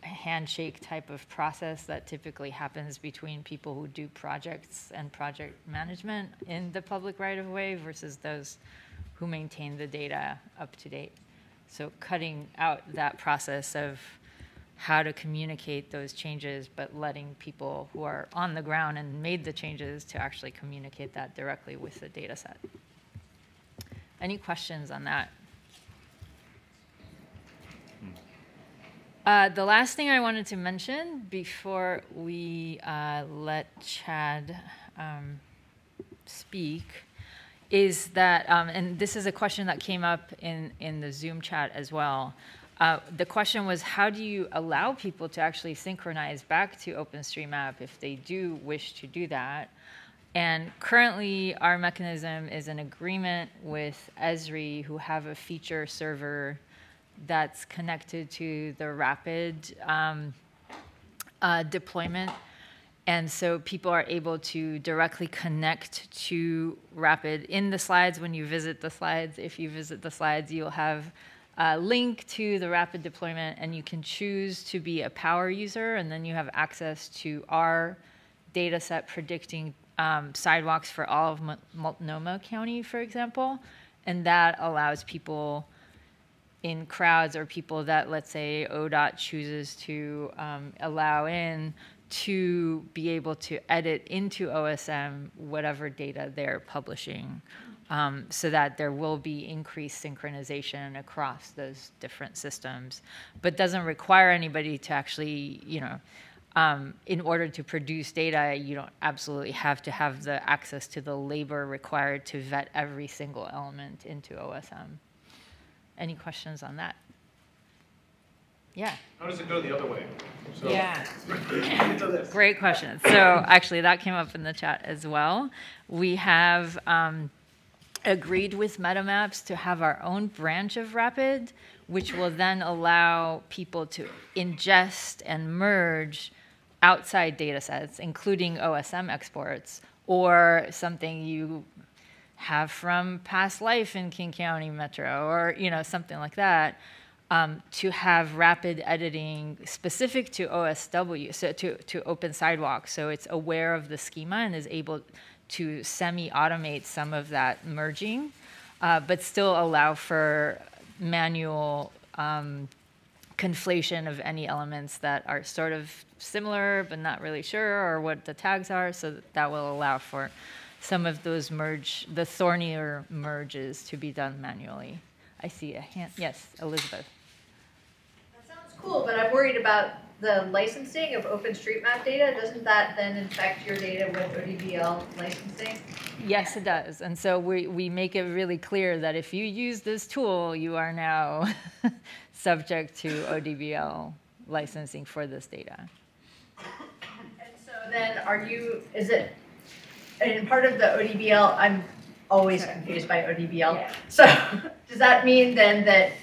handshake type of process that typically happens between people who do projects and project management in the public right-of-way versus those who maintain the data up to date. So cutting out that process of how to communicate those changes, but letting people who are on the ground and made the changes to actually communicate that directly with the data set. Any questions on that? The last thing I wanted to mention before we let Chad speak is that, and this is a question that came up in the Zoom chat as well. The question was, how do you allow people to actually synchronize back to OpenStreetMap if they do wish to do that? And currently, our mechanism is an agreement with Esri, who have a feature server that's connected to the rapid deployment. And so people are able to directly connect to Rapid in the slides when you visit the slides. If you visit the slides, you'll have a link to the Rapid deployment, and you can choose to be a power user, and then you have access to our data set predicting sidewalks for all of Multnomah County, for example. And that allows people in crowds or people that, let's say, ODOT chooses to allow in to be able to edit into OSM whatever data they're publishing, so that there will be increased synchronization across those different systems, but doesn't require anybody to actually, in order to produce data, you don't absolutely have to have the access to the labor required to vet every single element into OSM. Any questions on that? Yeah. How does it go the other way? So, Yeah. Great question. So actually, that came up in the chat as well. We have agreed with MetaMaps to have our own branch of Rapid, which will then allow people to ingest and merge outside data sets, including OSM exports, or something you have from past life in King County Metro, or something like that. To have rapid editing specific to OSW, so to Open Sidewalk, so it's aware of the schema and is able to semi-automate some of that merging, but still allow for manual conflation of any elements that are sort of similar but not really sure, or what the tags are, so that will allow for some of those the thornier merges to be done manually. I see a hand. Yes, Elizabeth. Cool, but I'm worried about the licensing of OpenStreetMap data. Doesn't that then infect your data with ODBL licensing? Yes, it does. And so we make it really clear that if you use this tool, you are now subject to ODBL licensing for this data. And so then in part of the ODBL, I'm always confused by ODBL. Yeah. So does that mean then that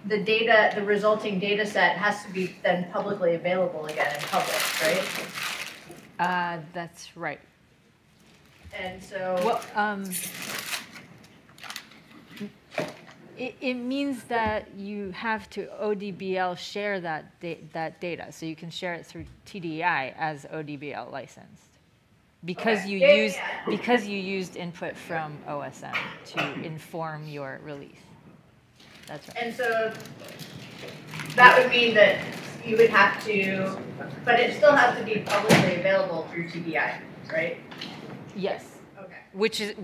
the resulting data set has to be then publicly available again in public, right? That's right. And so... Well, it means that you have to ODBL share that data. So you can share it through TDI as ODBL licensed. Because because you used input from OSM to inform your release. That's right. And so that would mean that you would have to, but it still has to be publicly available through TDI, right? Yes. Okay. Which is,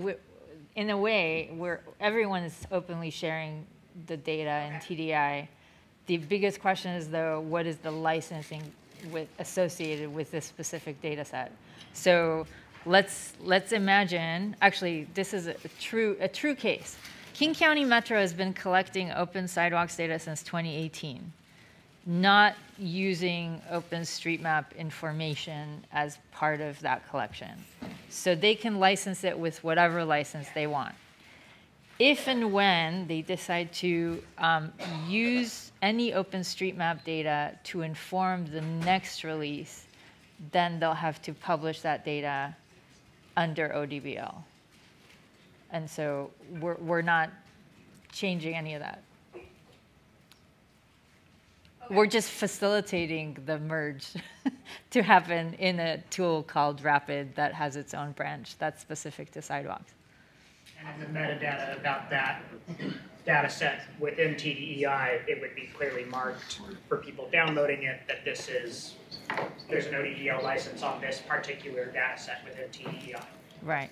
in a way, where everyone is openly sharing the data in TDI. The biggest question is, though, what is the licensing associated with this specific data set? So let's imagine, actually, this is a true case. King County Metro has been collecting open sidewalks data since 2018. not using OpenStreetMap information as part of that collection. So they can license it with whatever license they want. If and when they decide to use any OpenStreetMap data to inform the next release, then they'll have to publish that data under ODBL. And so we're not changing any of that. Okay. We're just facilitating the merge to happen in a tool called Rapid that has its own branch that's specific to sidewalks. And in the metadata about that data set within TDEI, it would be clearly marked for people downloading it that there's an ODBL license on this particular data set within TDEI. Right.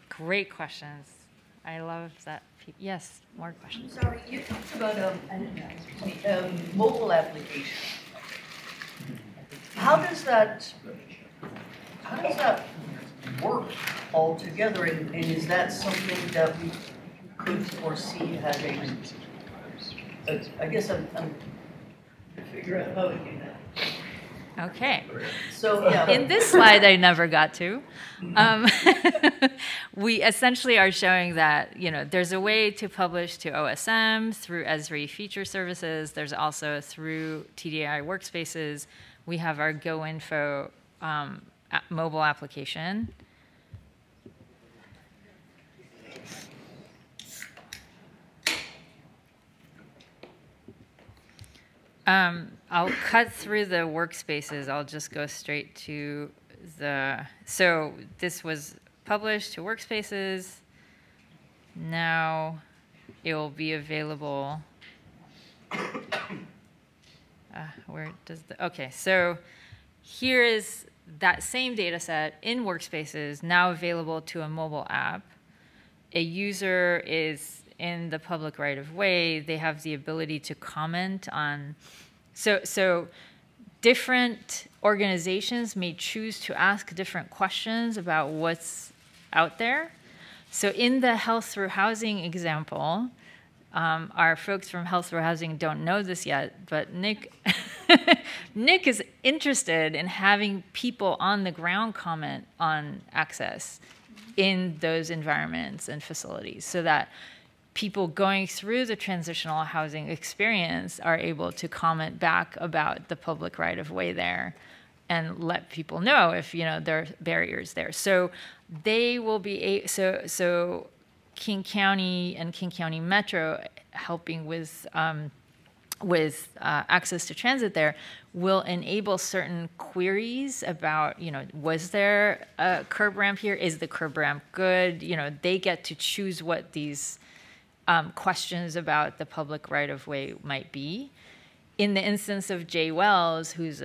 Great questions. I love that. Yes, more questions. Sorry, you talked about mobile application. How does that work altogether? And is that something that we could foresee having? I guess I'm trying to figure out how to do that. Okay. So yeah. In this slide I never got to, we essentially are showing that there's a way to publish to OSM through Esri feature services. There's also through TDI workspaces. We have our GoInfo mobile application. I'll cut through the workspaces. I'll just go straight to so this was published to workspaces. Now it will be available. Okay, so here is that same data set in workspaces now available to a mobile app. A user is in the public right-of-way. They have the ability to comment on. So different organizations may choose to ask different questions about what's out there. So in the Health Through Housing example, our folks from Health Through Housing don't know this yet, but Nick is interested in having people on the ground comment on access in those environments and facilities so that people going through the transitional housing experience are able to comment back about the public right-of-way there and let people know if there are barriers there. So they will be so King County and King County Metro helping with access to transit there will enable certain queries about, was there a curb ramp here? Is the curb ramp good? They get to choose what these questions about the public right-of-way might be. In the instance of Jay Wells, who's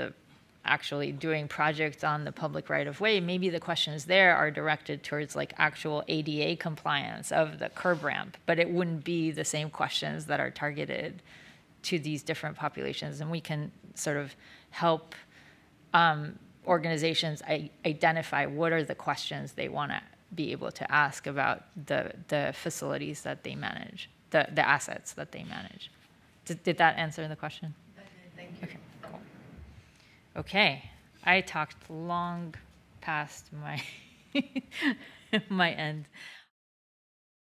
actually doing projects on the public right-of-way, maybe the questions there are directed towards actual ADA compliance of the curb ramp, but it wouldn't be the same questions that are targeted to these different populations. And we can sort of help organizations identify what are the questions they want to be able to ask about the facilities that they manage, the assets that they manage. Did that answer the question? Okay, thank you. Okay, cool. Okay, I talked long past my my end.